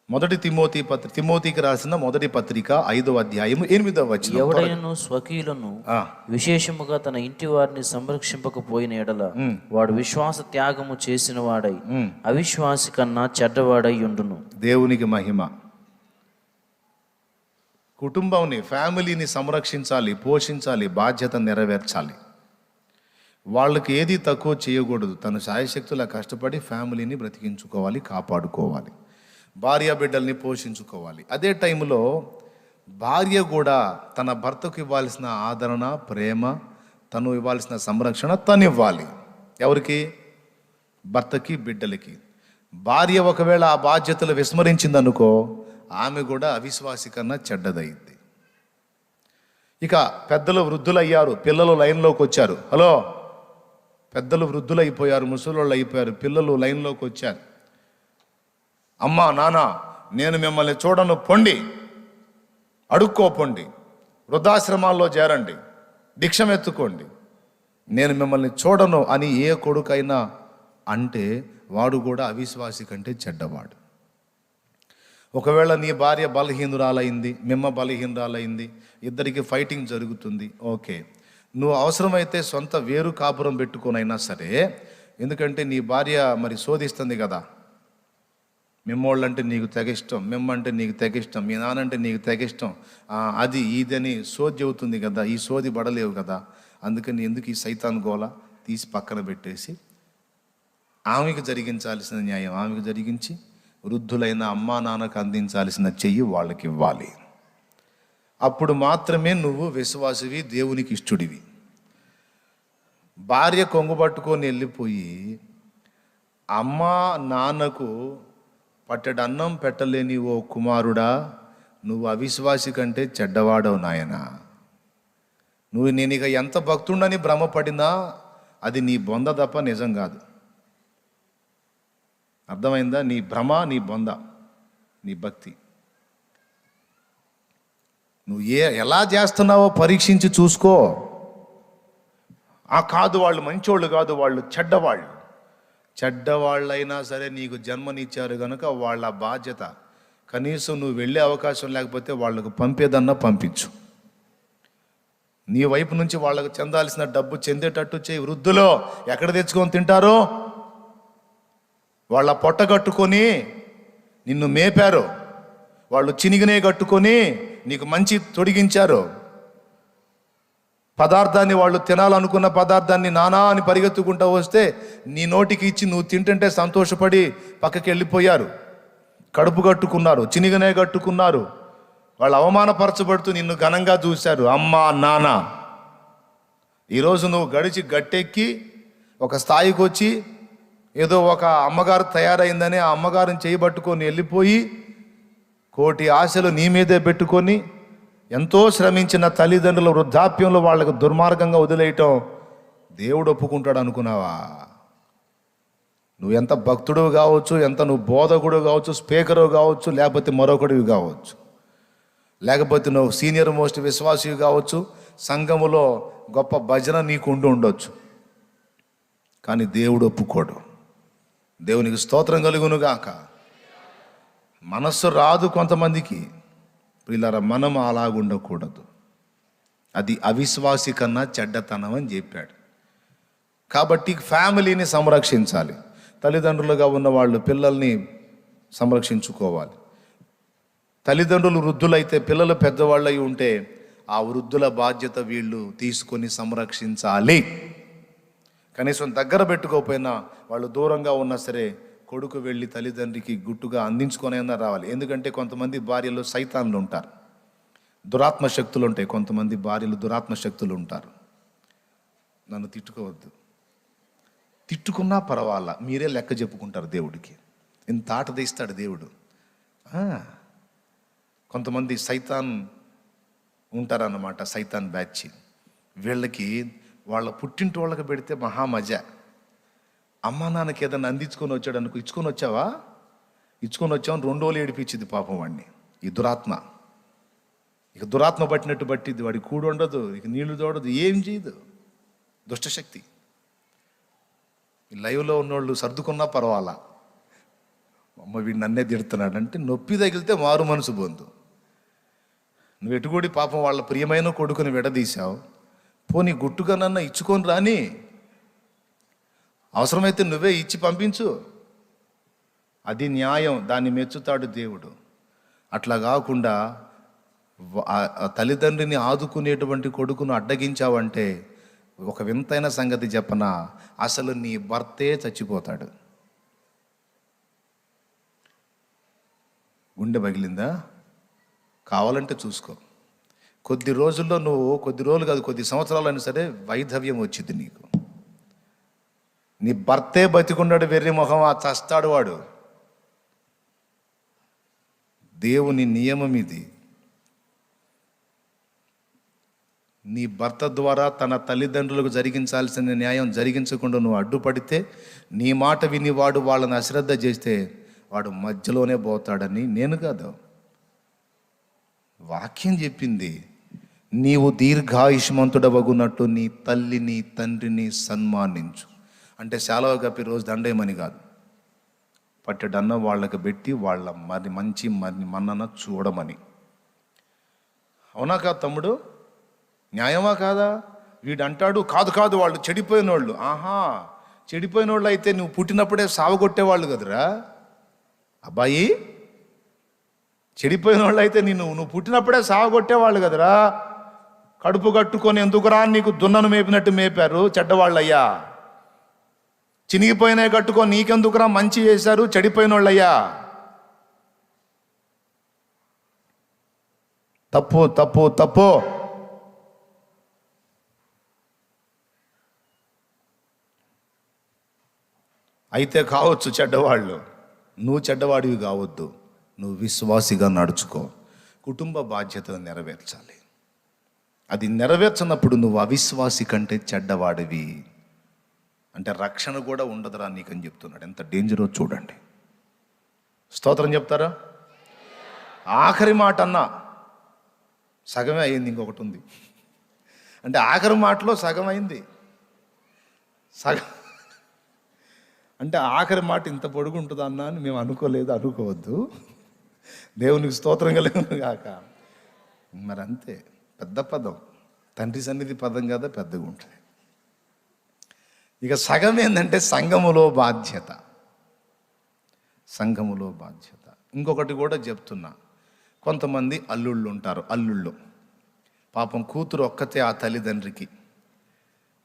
మొదటి తిమోతికి రాసిన మొదటి పత్రిక 5వ అధ్యాయం 8వ వచనం. ఎవడైనా స్వకీయులను విశేషముగా తన ఇంటి వారిని సంరక్షింపకపోయిన ఎడల వాడు విశ్వాస త్యాగము చేసిన వాడై అవిశ్వాసి కన్నా చెడ్డవాడై ఉండును. దేవునికి మహిమ. కుటుంబాన్ని, ఫ్యామిలీని సంరక్షించాలి, పోషించాలి, బాధ్యత నెరవేర్చాలి. వాళ్ళకి ఏది తక్కువ చేయకూడదు. తన శాయశక్తులా కష్టపడి ఫ్యామిలీని బ్రతికించుకోవాలి, కాపాడుకోవాలి, భార్య బిడ్డల్ని పోషించుకోవాలి. అదే టైంలో భార్య కూడా తన భర్తకు ఇవ్వాల్సిన ఆదరణ, ప్రేమ, తను ఇవ్వాల్సిన సంరక్షణ తను ఇవ్వాలి. ఎవరికి? భర్తకి, బిడ్డలకి. భార్య ఒకవేళ ఆ బాధ్యతలు విస్మరించిందనుకో, ఆమె కూడా అవిశ్వాసి కన్నా చెడ్డదైంది. ఇక పెద్దలు వృద్ధులయ్యారు, పిల్లలు లైన్లోకి వచ్చారు. హలో, పెద్దలు వృద్ధులైపోయారు, ముసలోళ్ళు అయిపోయారు, పిల్లలు లైన్లోకి వచ్చారు. అమ్మా నాన్న నేను మిమ్మల్ని చూడను, పొండి, అడుక్కోపొండి, వృద్ధాశ్రమాల్లో చేరండి, భిక్షమెత్తుకోండి, నేను మిమ్మల్ని చూడను అని ఏ కొడుకైనా అంటే వాడు కూడా అవిశ్వాసి కంటే చెడ్డవాడు. ఒకవేళ నీ భార్య బలహీనురాలైంది, మిమ్మ బలహీనురాలైంది, ఇద్దరికి ఫైటింగ్ జరుగుతుంది, ఓకే, నువ్వు అవసరమైతే సొంత వేరు కాపురం పెట్టుకోనైనా సరే, ఎందుకంటే నీ భార్య మరి శోధిస్తుంది కదా, మిమ్మోళ్ళంటే నీకు తెగ ఇష్టం, మిమ్మంటే నీకు తెగ ఇష్టం, మీ నాన్నంటే నీకు తెగ ఇష్టం, అది ఇదని సోది చెబుతుంది కదా, ఈ సోది పడలేవు కదా, అందుకని ఎందుకు ఈ సైతాన్ గోల తీసి పక్కన పెట్టేసి ఆమెకు జరిగించాల్సిన న్యాయం ఆమెకు జరిగించి వృద్ధులైన అమ్మా నాన్నకు అందించాల్సిన చెయ్యి వాళ్ళకి ఇవ్వాలి. అప్పుడు మాత్రమే నువ్వు విశ్వాసివి, దేవునికి ఇష్టడివి. భార్య కొంగు పట్టుకొని వెళ్ళిపోయి అమ్మా నాన్నకు పట్టెడు అన్నం పెట్టలేని ఓ కుమారుడా, నువ్వు అవిశ్వాసి కంటే చెడ్డవాడవు నాయనా. నేను ఇక ఎంత భక్తుండని భ్రమపడినా అది నీ బొంద తప్ప నిజం కాదు. అర్థమైందా? నీ భ్రమ, నీ బొంద, నీ భక్తి. నువ్వు ఎలా చేస్తున్నావో పరీక్షించి చూసుకో. కాదు వాళ్ళు మంచోళ్ళు కాదు, వాళ్ళు చెడ్డవాళ్ళు. చెడ్డవాళ్ళైనా సరే నీకు జన్మనిచ్చారు కనుక వాళ్ళ బాధ్యత. కనీసం నువ్వు వెళ్ళే అవకాశం లేకపోతే వాళ్ళకు పంపేదన్నా పంపించు. నీ వైపు నుంచి వాళ్ళకు చెందాల్సిన డబ్బు చెందేటట్టు చేయి. వృద్ధులో ఎక్కడ తెచ్చుకొని తింటారో? వాళ్ళ పొట్ట కట్టుకొని నిన్ను మేపారు, వాళ్ళు చినిగినే కట్టుకొని నీకు మంచి తొడిగించారు. పదార్థాన్ని వాళ్ళు తినాలనుకున్న పదార్థాన్ని నానా అని పరిగెత్తుకుంటూ వస్తే నీ నోటికి ఇచ్చి నువ్వు తింటుంటే సంతోషపడి పక్కకి వెళ్ళిపోయారు. కడుపు కట్టుకున్నారు, చినిగనే కట్టుకున్నారు. వాళ్ళు అవమానపరచబడుతూ నిన్ను ఘనంగా చూశారు, అమ్మా నాన్న. ఈరోజు నువ్వు గడిచి గట్టెక్కి ఒక స్థాయికి వచ్చి ఏదో ఒక అమ్మగారు తయారైందని ఆ అమ్మగారిని చేయబట్టుకొని వెళ్ళిపోయి కోటి ఆశలు నీ మీదే పెట్టుకొని ఎంతో శ్రమించిన తల్లిదండ్రుల వృద్ధాప్యంలో వాళ్ళకు దుర్మార్గంగా వదిలేయటం దేవుడు ఒప్పుకుంటాడు అనుకున్నావా? నువ్వు ఎంత భక్తుడు కావచ్చు, ఎంత నువ్వు బోధకుడు కావచ్చు, స్పీకరు కావచ్చు, లేకపోతే మరొకడివి కావచ్చు, లేకపోతే నువ్వు సీనియర్ మోస్ట్ విశ్వాసివి కావచ్చు, సంఘములో గొప్ప భజన నీకు ఉండొచ్చు, కానీ దేవుడు ఒప్పుకోడు. దేవునికి స్తోత్రం కలుగునుగాక. మనస్సు రాదు కొంతమందికి. ప్రియులారా, మనం అలాగుండకూడదు. అది అవిశ్వాసి కన్నా చెడ్డతనం అని చెప్పాడు. కాబట్టి ఫ్యామిలీని సంరక్షించాలి. తల్లిదండ్రులుగా ఉన్న వాళ్ళు పిల్లల్ని సంరక్షించుకోవాలి. తల్లిదండ్రులు వృద్ధులైతే పిల్లలు పెద్దవాళ్ళు అయి ఉంటే ఆ వృద్ధుల బాధ్యత వీళ్ళు తీసుకొని సంరక్షించాలి. కనీసం దగ్గర పెట్టుకోకపోయినా వాళ్ళు దూరంగా ఉన్నా సరే కొడుకు వెళ్ళి తల్లిదండ్రికి గుట్టుగా అందించుకొనైనా రావాలి. ఎందుకంటే కొంతమంది భార్యలు సైతాన్లు ఉంటారు, దురాత్మ శక్తులు ఉంటాయి. కొంతమంది భార్యలు దురాత్మ శక్తులు ఉంటారు. నన్ను తిట్టుకోవద్దు, తిట్టుకున్నా పర్వాలా, మీరే లెక్క చెప్పుకుంటారు దేవుడికి. ఇంత ఆట తీస్తాడు దేవుడు. కొంతమంది సైతాన్ ఉంటారన్నమాట, సైతాన్ బ్యాచ్. వీళ్ళకి వాళ్ళ పుట్టింటి వాళ్ళకి పెడితే మహామజా. అమ్మా నాన్నకి ఏదన్నా అందించుకొని వచ్చాడు అనుకో, ఇచ్చుకొని వచ్చామని 2 రోజులు ఏడిపించింది పాపం వాడిని ఈ దురాత్మ. ఇక దురాత్మ పట్టినట్టు పట్టిద్ది. వాడికి కూడు ఉండదు, ఇక నీళ్లు తోడదు, ఏం చేయదు. దుష్టశక్తి. ఈ లైవ్లో ఉన్నోళ్ళు సర్దుకున్నా పర్వాలా, అమ్మ వీడు నన్నే తిడుతున్నాడు అంటే నొప్పి తగిలితే మారు మనసు పొందు. నువ్వు ఎటుగూడి పాపం వాళ్ళ ప్రియమైన కొడుకుని విడదీశావు, పోనీ గుట్టుగానన్నా ఇచ్చుకొని రాని, అవసరమైతే నువ్వే ఇచ్చి పంపించు. అది న్యాయం, దాన్ని మెచ్చుతాడు దేవుడు. అట్లా కాకుండా తల్లిదండ్రిని ఆదుకునేటువంటి కొడుకును అడ్డగించావంటే ఒక వింతైన సంగతి చెప్పనా, అసలు నీ భర్తే చచ్చిపోతాడు. గుండె పగిలిందా? కావాలంటే చూసుకో. కొద్ది రోజుల్లో నువ్వు, కొద్ది రోజులు కాదు, కొద్ది సంవత్సరాలైనా సరే వైధవ్యం వచ్చింది నీకు. నీ భర్తే బతికున్నాడు, వెర్రి మొహం, చస్తాడు వాడు. దేవుని నియమం ఇది. నీ భర్త ద్వారా తన తల్లిదండ్రులకు జరిగించాల్సిన న్యాయం జరిగించకుండా నువ్వు అడ్డుపడితే, నీ మాట విని వాడు వాళ్ళని అశ్రద్ధ చేస్తే వాడు మధ్యలోనే పోతాడని నేను కాదు, వాక్యం చెప్పింది. నీవు దీర్ఘాయుష్మంతుడవగునట్టు నీ తల్లిని తండ్రిని సన్మానించు. అంటే సెలవు కప్పి రోజు దండేమని కాదు, పట్టెడన్న వాళ్ళకి పెట్టి వాళ్ళ మంచి మన్నన చూడమని. అవునా కాదు తమ్ముడు? న్యాయమా కాదా? వీడు అంటాడు, కాదు వాళ్ళు చెడిపోయిన వాళ్ళు. చెడిపోయిన వాళ్ళు అయితే నువ్వు పుట్టినప్పుడే సావగొట్టేవాళ్ళు కదరా అబ్బాయి. చెడిపోయిన వాళ్ళు అయితే నువ్వు పుట్టినప్పుడే సావగొట్టేవాళ్ళు కదరా. కడుపు కట్టుకొని ఎందుకురా నీకు దున్నను మేపినట్టు మేపారు చెడ్డవాళ్ళయ్యా. చినిగిపోయినా కట్టుకొని నీకెందుకురా మంచి చేశారు చెడిపోయిన వాళ్ళయ్యా. తప్పు తప్పు తప్పు. అయితే కావచ్చు చెడ్డవాళ్ళు, నువ్వు చెడ్డవాడివి కావద్దు. నువ్వు విశ్వాసిగా నడుచుకో. కుటుంబ బాధ్యతను నెరవేర్చాలి. అది నెరవేర్చినప్పుడు నువ్వు అవిశ్వాసి కంటే చెడ్డవాడివి. అంటే రక్షణ కూడా ఉండదురా నీకని చెప్తున్నాడు. ఎంత డేంజరో చూడండి. స్తోత్రం చెప్తారా? ఆఖరి మాట అన్నా సగమే అయింది, ఇంకొకటి ఉంది. అంటే ఆఖరి మాటలో సగం అయింది. సగం అంటే ఆఖరి మాట ఇంత పొడుగుంటుందా అన్నా అని మేము అనుకోవద్దు. దేవునికి స్తోత్రం కలుగును గాక. మరి అంతే, పెద్ద పదం, తండ్రి సన్నిధి పదం కదా, పెద్దగా ఉంటుంది. ఇక సగం ఏంటంటే సంఘములో బాధ్యత. ఇంకొకటి కూడా చెప్తున్నా, కొంతమంది అల్లుళ్ళు ఉంటారు. అల్లుళ్ళు పాపం కూతురు ఒక్కతే ఆ తల్లిదండ్రికి.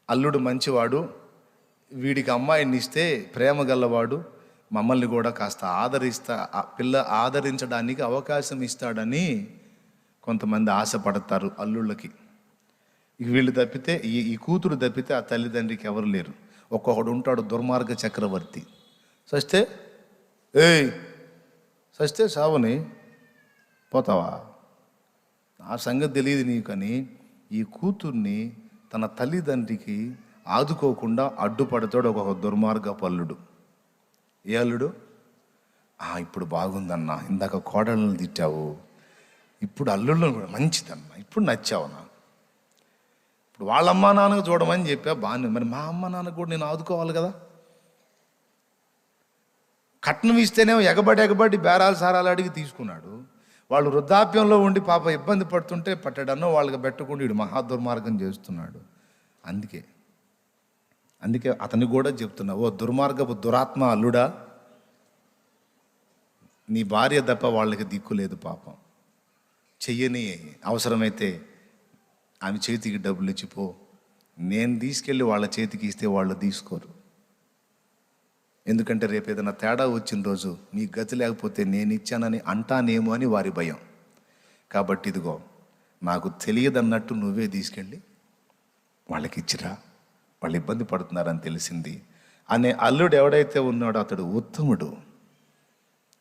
అల్లుడు మంచివాడు, వీడికి అమ్మాయిని ఇస్తే ప్రేమ గల్లవాడు, మమ్మల్ని కూడా కాస్త ఆదరించడానికి అవకాశం ఇస్తాడని కొంతమంది ఆశపడతారు అల్లుళ్ళకి. వీళ్ళు తప్పితే, ఈ కూతురు తప్పితే ఆ తల్లిదండ్రికి ఎవరు లేరు. ఒక్కొక్కడు ఉంటాడు దుర్మార్గ చక్రవర్తి. సస్తే సావని పోతావా, ఆ సంగతి తెలియదు నీకు. కానీ ఈ కూతుర్ని తన తల్లిదండ్రికి ఆదుకోకుండా అడ్డుపడతాడు ఒక దుర్మార్గపు అల్లుడు. ఏ అల్లుడు? ఇప్పుడు బాగుందన్నా, ఇందాక కోడళ్ళని తిట్టావు, ఇప్పుడు అల్లుళ్ళు కూడా మంచిదన్నా, ఇప్పుడు నచ్చావు నాకు. ఇప్పుడు వాళ్ళ అమ్మా నాన్నకు చూడమని చెప్పా, బాగానే, మరి మా అమ్మ నాన్నకు కూడా నేను ఆదుకోవాలి కదా. కట్నం ఇస్తేనేమో ఎగబడి బేరాలు సారాలు అడిగి తీసుకున్నాడు. వాళ్ళు వృద్ధాప్యంలో ఉండి పాప ఇబ్బంది పడుతుంటే పట్టడన్నో వాళ్ళకి పెట్టకుండా వీడు మహా దుర్మార్గం చేస్తున్నాడు. అందుకే అతను కూడా చెప్తున్నా, ఓ దుర్మార్గపు దురాత్మ అల్లుడా, నీ భార్య తప్ప వాళ్ళకి దిక్కు లేదు పాపం. చెయ్యని, అవసరమైతే ఆమె చేతికి డబ్బులు ఇచ్చిపో. నేను తీసుకెళ్ళి వాళ్ళ చేతికి ఇస్తే వాళ్ళు తీసుకోరు. ఎందుకంటే రేపు ఏదైనా తేడా వచ్చిన రోజు నీ గతి లేకపోతే నేను ఇచ్చానని అంటానేమో అని వారి భయం. కాబట్టి ఇదిగో, నాకు తెలియదన్నట్టు నువ్వే తీసుకెళ్ళి వాళ్ళకి ఇచ్చిరా, వాళ్ళు ఇబ్బంది పడుతున్నారని తెలిసింది అనే అల్లుడు ఎవడైతే ఉన్నాడో అతడు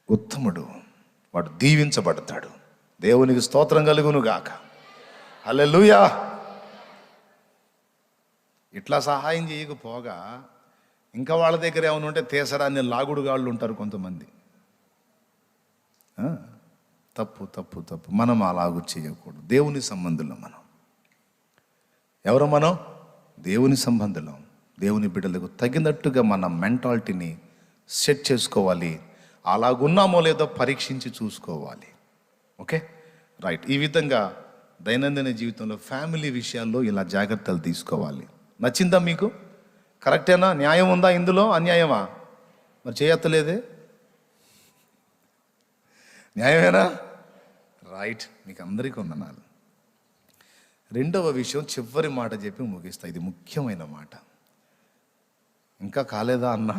ఉత్తముడు. వాడు దీవించబడతాడు. దేవునికి స్తోత్రం కలుగును గాక. హల్లెలూయా. ఇట్లా సహాయం చేయకపోగా ఇంకా వాళ్ళ దగ్గర ఏమైనా ఉంటే తేసరాన్ని లాగుడుగాళ్ళు ఉంటారు కొంతమంది. తప్పు. మనం అలాగూ చేయకూడదు. దేవుని సంబంధులం మనం. ఎవరు మనం? దేవుని సంబంధులం. దేవుని బిడ్డలకు తగినట్టుగా మన మెంటాలిటీని సెట్ చేసుకోవాలి. అలాగున్నామో లేదో పరీక్షించి చూసుకోవాలి. Okay, right. ఈ విధంగా దైనందిన జీవితంలో ఫ్యామిలీ విషయాల్లో ఇలా జాగ్రత్తలు తీసుకోవాలి. నచ్చిందా మీకు? కరెక్టేనా? న్యాయం ఉందా ఇందులో? అన్యాయమా? మరి చేయత్తలేదే, న్యాయమేనా? రైట్. మీకు అందరికీ వందనాలు. రెండవ విషయం, చివరి మాట చెప్పి ముగిస్తా. ఇది ముఖ్యమైన మాట. ఇంకా కాలేదా అన్న?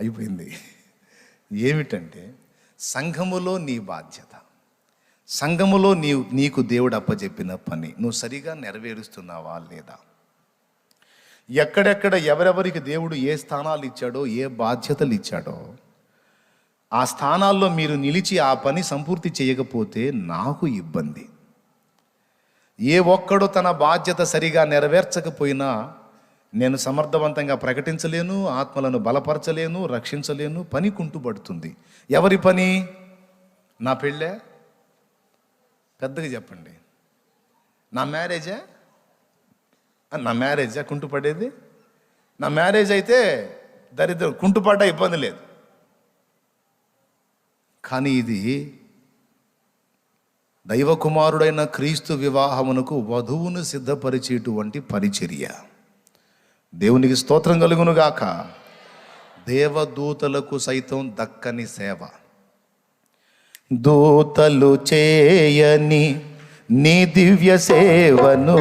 అయిపోయింది. ఏమిటంటే, సంఘములో నీ బాధ్యత, సంఘములో నీకు దేవుడు అప్పచెప్పిన పని నువ్వు సరిగా నెరవేరుస్తున్నావా లేదా? ఎక్కడెక్కడ ఎవరెవరికి దేవుడు ఏ స్థానాలు ఇచ్చాడో, ఏ బాధ్యతలు ఇచ్చాడో, ఆ స్థానాల్లో మీరు నిలిచి ఆ పని సంపూర్తి చేయకపోతే నాకు ఇబ్బంది. ఏ ఒక్కడు తన బాధ్యత సరిగా నెరవేర్చకపోయినా నేను సమర్థవంతంగా ప్రకటించలేను, ఆత్మలను బలపరచలేను, రక్షించలేను. పని కుంటుపడుతుంది. ఎవరి పని? నా పెళ్ళే? పెద్దగా చెప్పండి. నా మ్యారేజా కుంటుపడేది? నా మ్యారేజ్ అయితే దరిద్రం, కుంటుపడ్డా ఇబ్బంది లేదు. కానీ ఇది దైవకుమారుడైన క్రీస్తు వివాహమునకు వధువును సిద్ధపరిచేటువంటి పరిచర్య. దేవునికి స్తోత్రం కలుగును గాక. దేవదూతలకు సైతం దక్కని సేవ. దూతలు చేయని నీ దివ్య సేవను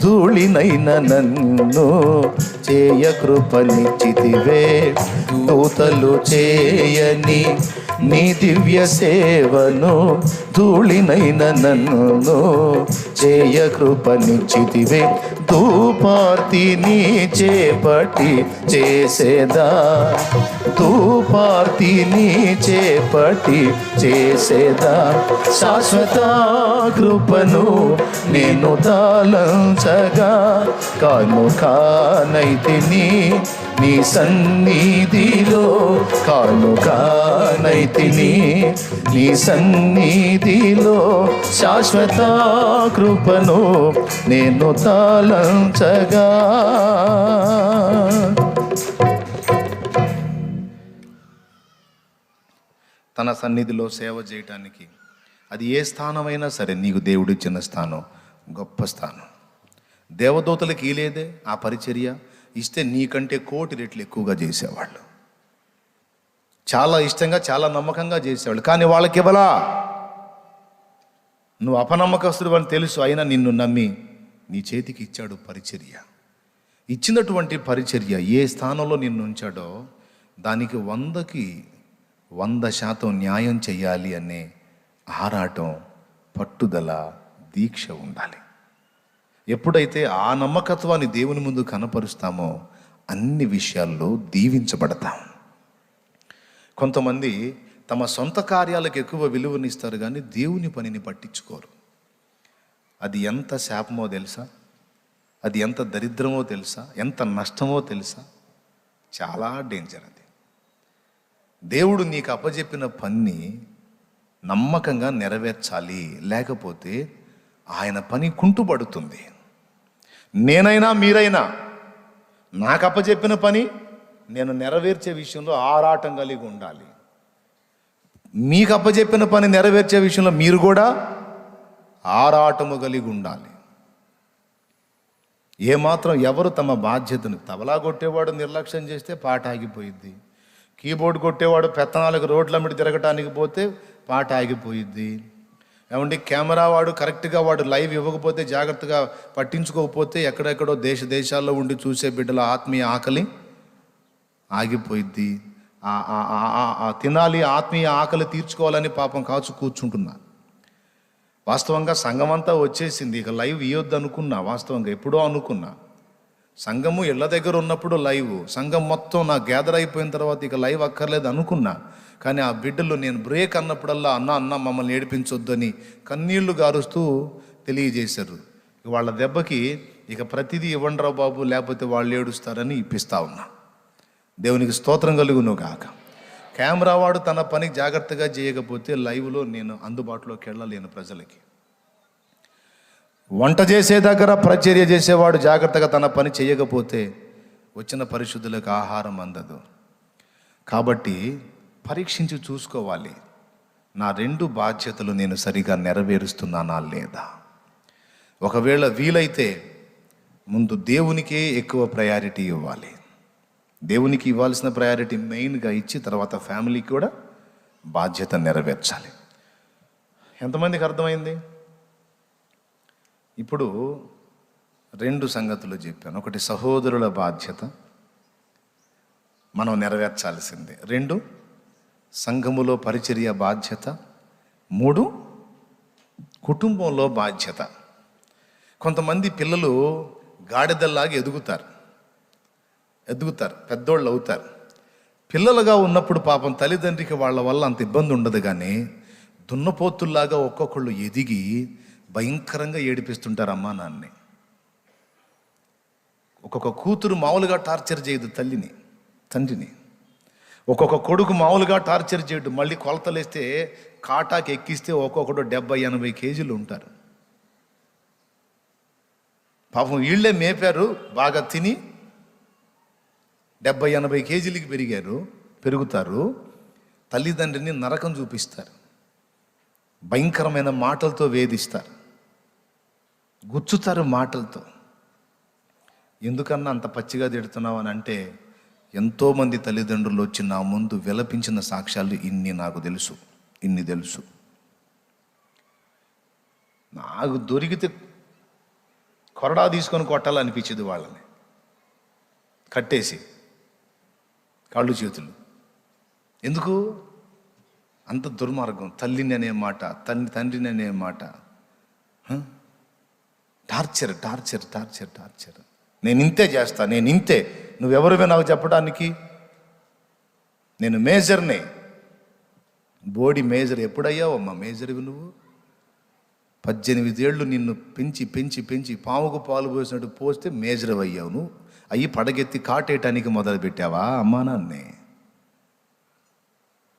ధూళినైన నన్ను చేయ కృపనిచ్చితివే. దూతలు చేయని నీ దివ్య సేవను ధూళినైన నన్ను చేయ కృపనిచ్చితివే. ధూపార్తిని చేపట్టి చేసేదా, ధూపార్తిని చేపట్టి చేసేదా. శాశ్వత కృపను నేను తాళంచగా కానైతిని నీ సన్నిధిలో కానుకానైతిని, నీ సన్నిధిలో శాశ్వత కృపను నేను తలంచగా. తన సన్నిధిలో సేవ చేయటానికి అది ఏ స్థానమైనా సరే, నీకు దేవుడిచ్చిన స్థానం గొప్ప స్థానం. దేవదూతలకి ఈలేదే ఆ పరిచర్య, ఇస్తే నీకంటే 1,000,000 రెట్లు ఎక్కువగా చేసేవాళ్ళు. చాలా ఇష్టంగా, చాలా నమ్మకంగా చేసేవాళ్ళు. కానీ వాళ్ళకి ఇవ్వలా. నువ్వు అపనమ్మకస్తుడు అని తెలుసు, అయినా నిన్ను నమ్మి నీ చేతికి ఇచ్చాడు పరిచర్య. ఇచ్చినటువంటి పరిచర్య ఏ స్థానంలో నిన్ను ఉంచాడో దానికి 100కి 100% న్యాయం చెయ్యాలి అనే ఆరాటం, పట్టుదల, దీక్ష ఉండాలి. ఎప్పుడైతే ఆ నమ్మకత్వాన్ని దేవుని ముందు కనపరుస్తామో అన్ని విషయాల్లో దీవించబడతాం. కొంతమంది తమ సొంత కార్యాలకు ఎక్కువ విలువనిస్తారు కానీ దేవుని పనిని పట్టించుకోరు. అది ఎంత శాపమో తెలుసా? అది ఎంత దరిద్రమో తెలుసా? ఎంత నష్టమో తెలుసా? చాలా డేంజర్ అది. దేవుడు నీకు అప్పజెప్పిన పని నమ్మకంగా నెరవేర్చాలి, లేకపోతే ఆయన పని కుంటుపడుతుంది. నేనైనా మీరైనా నాకు అప్పజెప్పిన పని నేను నెరవేర్చే విషయంలో ఆరాటం కలిగి ఉండాలి. మీకు అప్పజెప్పిన పని నెరవేర్చే విషయంలో మీరు కూడా ఆరాటము కలిగి ఉండాలి. ఏమాత్రం ఎవరు తమ బాధ్యతను, తబలా కొట్టేవాడు నిర్లక్ష్యం చేస్తే పాట ఆగిపోయిద్ది. కీబోర్డ్ కొట్టేవాడు పెత్తనాలకు రోడ్ల మీద తిరగటానికి పోతే పాట ఆగిపోయిద్ది. ఏమంటే కెమెరా వాడు కరెక్ట్గా వాడు లైవ్ ఇవ్వకపోతే, జాగ్రత్తగా పట్టించుకోకపోతే ఎక్కడెక్కడో దేశాల్లో ఉండి చూసే బిడ్డల ఆత్మీయ ఆకలి ఆగిపోయిద్ది. తినాలి, ఆత్మీయ ఆకలి తీర్చుకోవాలని పాపం కాచు కూర్చుంటున్నా. వాస్తవంగా సంఘం అంతా వచ్చేసింది, ఇక లైవ్ ఇవ్వద్దు అనుకున్నా. వాస్తవంగా ఎప్పుడో అనుకున్నా. సంఘము ఇళ్ళ దగ్గర ఉన్నప్పుడు లైవ్, సంఘం మొత్తం నా గ్యాదర్ అయిపోయిన తర్వాత ఇక లైవ్ అక్కర్లేదు అనుకున్నా. కానీ ఆ బిడ్డలు నేను బ్రేక్ అన్నప్పుడల్లా అన్న మమ్మల్ని ఏడిపించొద్దు అని కన్నీళ్లు గారుస్తూ తెలియజేశారు. వాళ్ళ దెబ్బకి ఇక ప్రతిదీ ఇవ్వండిరా బాబు, లేకపోతే వాళ్ళు ఏడుస్తారని ఇప్పిస్తా ఉన్నా. దేవునికి స్తోత్రం కలుగును గాక. కెమెరా వాడు తన పని జాగ్రత్తగా చేయకపోతే లైవ్లో నేను అందుబాటులోకి వెళ్ళలేను ప్రజలకి. వంట చేసే దగ్గర పరిచర్య చేసేవాడు జాగ్రత్తగా తన పని చేయకపోతే వచ్చిన పరిశుద్ధులకు ఆహారం అందదు. కాబట్టి పరీక్షించి చూసుకోవాలి, నా 2 బాధ్యతలు నేను సరిగా నెరవేరుస్తున్నానా లేదా. ఒకవేళ వీలైతే ముందు దేవునికే ఎక్కువ ప్రయారిటీ ఇవ్వాలి. దేవునికి ఇవ్వాల్సిన ప్రయారిటీ మెయిన్గా ఇచ్చి తర్వాత ఫ్యామిలీకి కూడా బాధ్యత నెరవేర్చాలి. ఎంతమందికి అర్థమైంది? ఇప్పుడు 2 సంగతులు చెప్పాను. ఒకటి సహోదరుల బాధ్యత మనం నెరవేర్చాల్సిందే. 2 సంఘములో పరిచర్య బాధ్యత. 3 కుటుంబంలో బాధ్యత. కొంతమంది పిల్లలు గాడిదల్లాగా ఎదుగుతారు, పెద్దోళ్ళు అవుతారు. పిల్లలుగా ఉన్నప్పుడు పాపం తల్లిదండ్రికి వాళ్ళ వల్ల అంత ఇబ్బంది ఉండదు. కానీ దున్నపోతుల్లాగా ఒక్కొక్కళ్ళు ఎదిగి భయంకరంగా ఏడిపిస్తుంటారు అమ్మా నాన్నని. ఒక్కొక్క కూతురు మామూలుగా టార్చర్ చేయదు తండ్రిని. ఒక్కొక్క కొడుకు మామూలుగా టార్చర్ చేయడు. మళ్ళీ కొలతలేస్తే కాటాకి ఎక్కిస్తే ఒక్కొక్కడు 70-80 కేజీలు ఉంటారు. పాపం వీళ్ళే మేపారు, బాగా తిని 70-80 కేజీలకి పెరుగుతారు. తల్లిదండ్రిని నరకం చూపిస్తారు, భయంకరమైన మాటలతో వేధిస్తారు, గుచ్చుతారు మాటలతో. ఎందుకన్నా అంత పచ్చిగా తిడుతున్నావు అని అంటే, ఎంతోమంది తల్లిదండ్రులు వచ్చి నా ముందు విలపించిన సాక్ష్యాలు నాకు తెలుసు. నాకు దొరికితే కొరడా తీసుకొని కొట్టాలనిపించేది వాళ్ళని, కట్టేసి కాళ్ళు చేతులు. ఎందుకు అంత దుర్మార్గం? తల్లిని అనే మాట, తండ్రిని అనే మాట, టార్చర్. నేను ఇంతే చేస్తా, నేను ఇంతే. నువ్వెవరివే నాకు చెప్పడానికి? నేను మేజర్నే. బోడి మేజర్ ఎప్పుడయ్యావమ్మా మేజర్వి నువ్వు? 18 ఏళ్ళు నిన్ను పెంచి పాముకు పాలు పోసినట్టు పోస్తే మేజర్ అయ్యావు నువ్వు. అయ్యి పడగెత్తి కాటేయటానికి మొదలు పెట్టావా అమ్మా నాన్నే?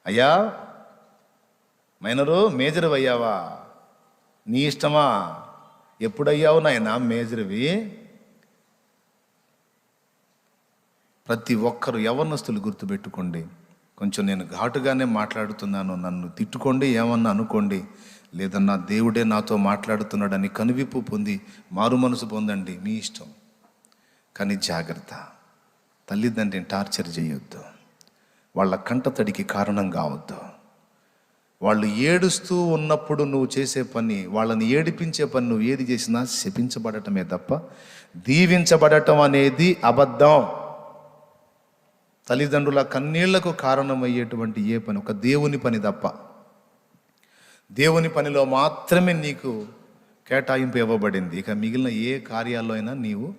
అయ్యా మైనరు మేజర్ అయ్యావా? నీ ఇష్టమా? ఎప్పుడయ్యావు నాయనా మేజర్వి? ప్రతి ఒక్కరు యవ్వనస్తులు గుర్తుపెట్టుకోండి. కొంచెం నేను ఘాటుగానే మాట్లాడుతున్నాను, నన్ను తిట్టుకోండి, ఏమన్నా అనుకోండి, లేదన్నా దేవుడే నాతో మాట్లాడుతున్నాడని కనువిప్పు పొంది మారు మనసు పొందండి, మీ ఇష్టం. కానీ జాగ్రత్త, తల్లిదండ్రిని టార్చర్ చేయొద్దు, వాళ్ళ కంటతడికి కారణం కావద్దు. వాళ్ళు ఏడుస్తూ ఉన్నప్పుడు నువ్వు చేసే పని, వాళ్ళని ఏడిపించే పని నువ్వు ఏది చేసినా శపించబడటమే తప్ప దీవించబడటం అనేది అబద్ధం. తల్లిదండ్రుల కన్నీళ్లకు కారణమయ్యేటువంటి ఏ పని ఒక దేవుని పని తప్ప. దేవుని పనిలో మాత్రమే నీకు కేటాయింపు ఇవ్వబడింది. ఇక మిగిలిన ఏ కార్యాల్లో అయినా నీవు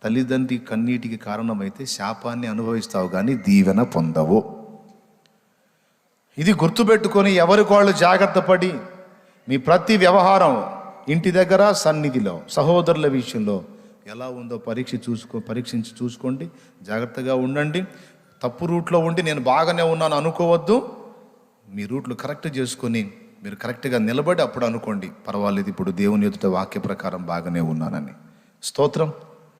తల్లిదండ్రి కన్నీటికి కారణమైతే శాపాన్ని అనుభవిస్తావు, కానీ దీవెన పొందవు. ఇది గుర్తుపెట్టుకొని ఎవరికి వాళ్ళు జాగ్రత్త పడి మీ ప్రతి వ్యవహారం ఇంటి దగ్గర, సన్నిధిలో, సహోదరుల విషయంలో ఎలా ఉందో పరీక్షించి చూసుకోండి. జాగ్రత్తగా ఉండండి. తప్పు రూట్లో ఉండి నేను బాగానే ఉన్నాను అనుకోవద్దు. మీ రూట్లు కరెక్ట్ చేసుకొని మీరు కరెక్ట్గా నిలబడి అప్పుడు అనుకోండి, పర్వాలేదు, ఇప్పుడు దేవుని ఎదుట వాక్య ప్రకారం బాగానే ఉన్నానని. స్తోత్రం.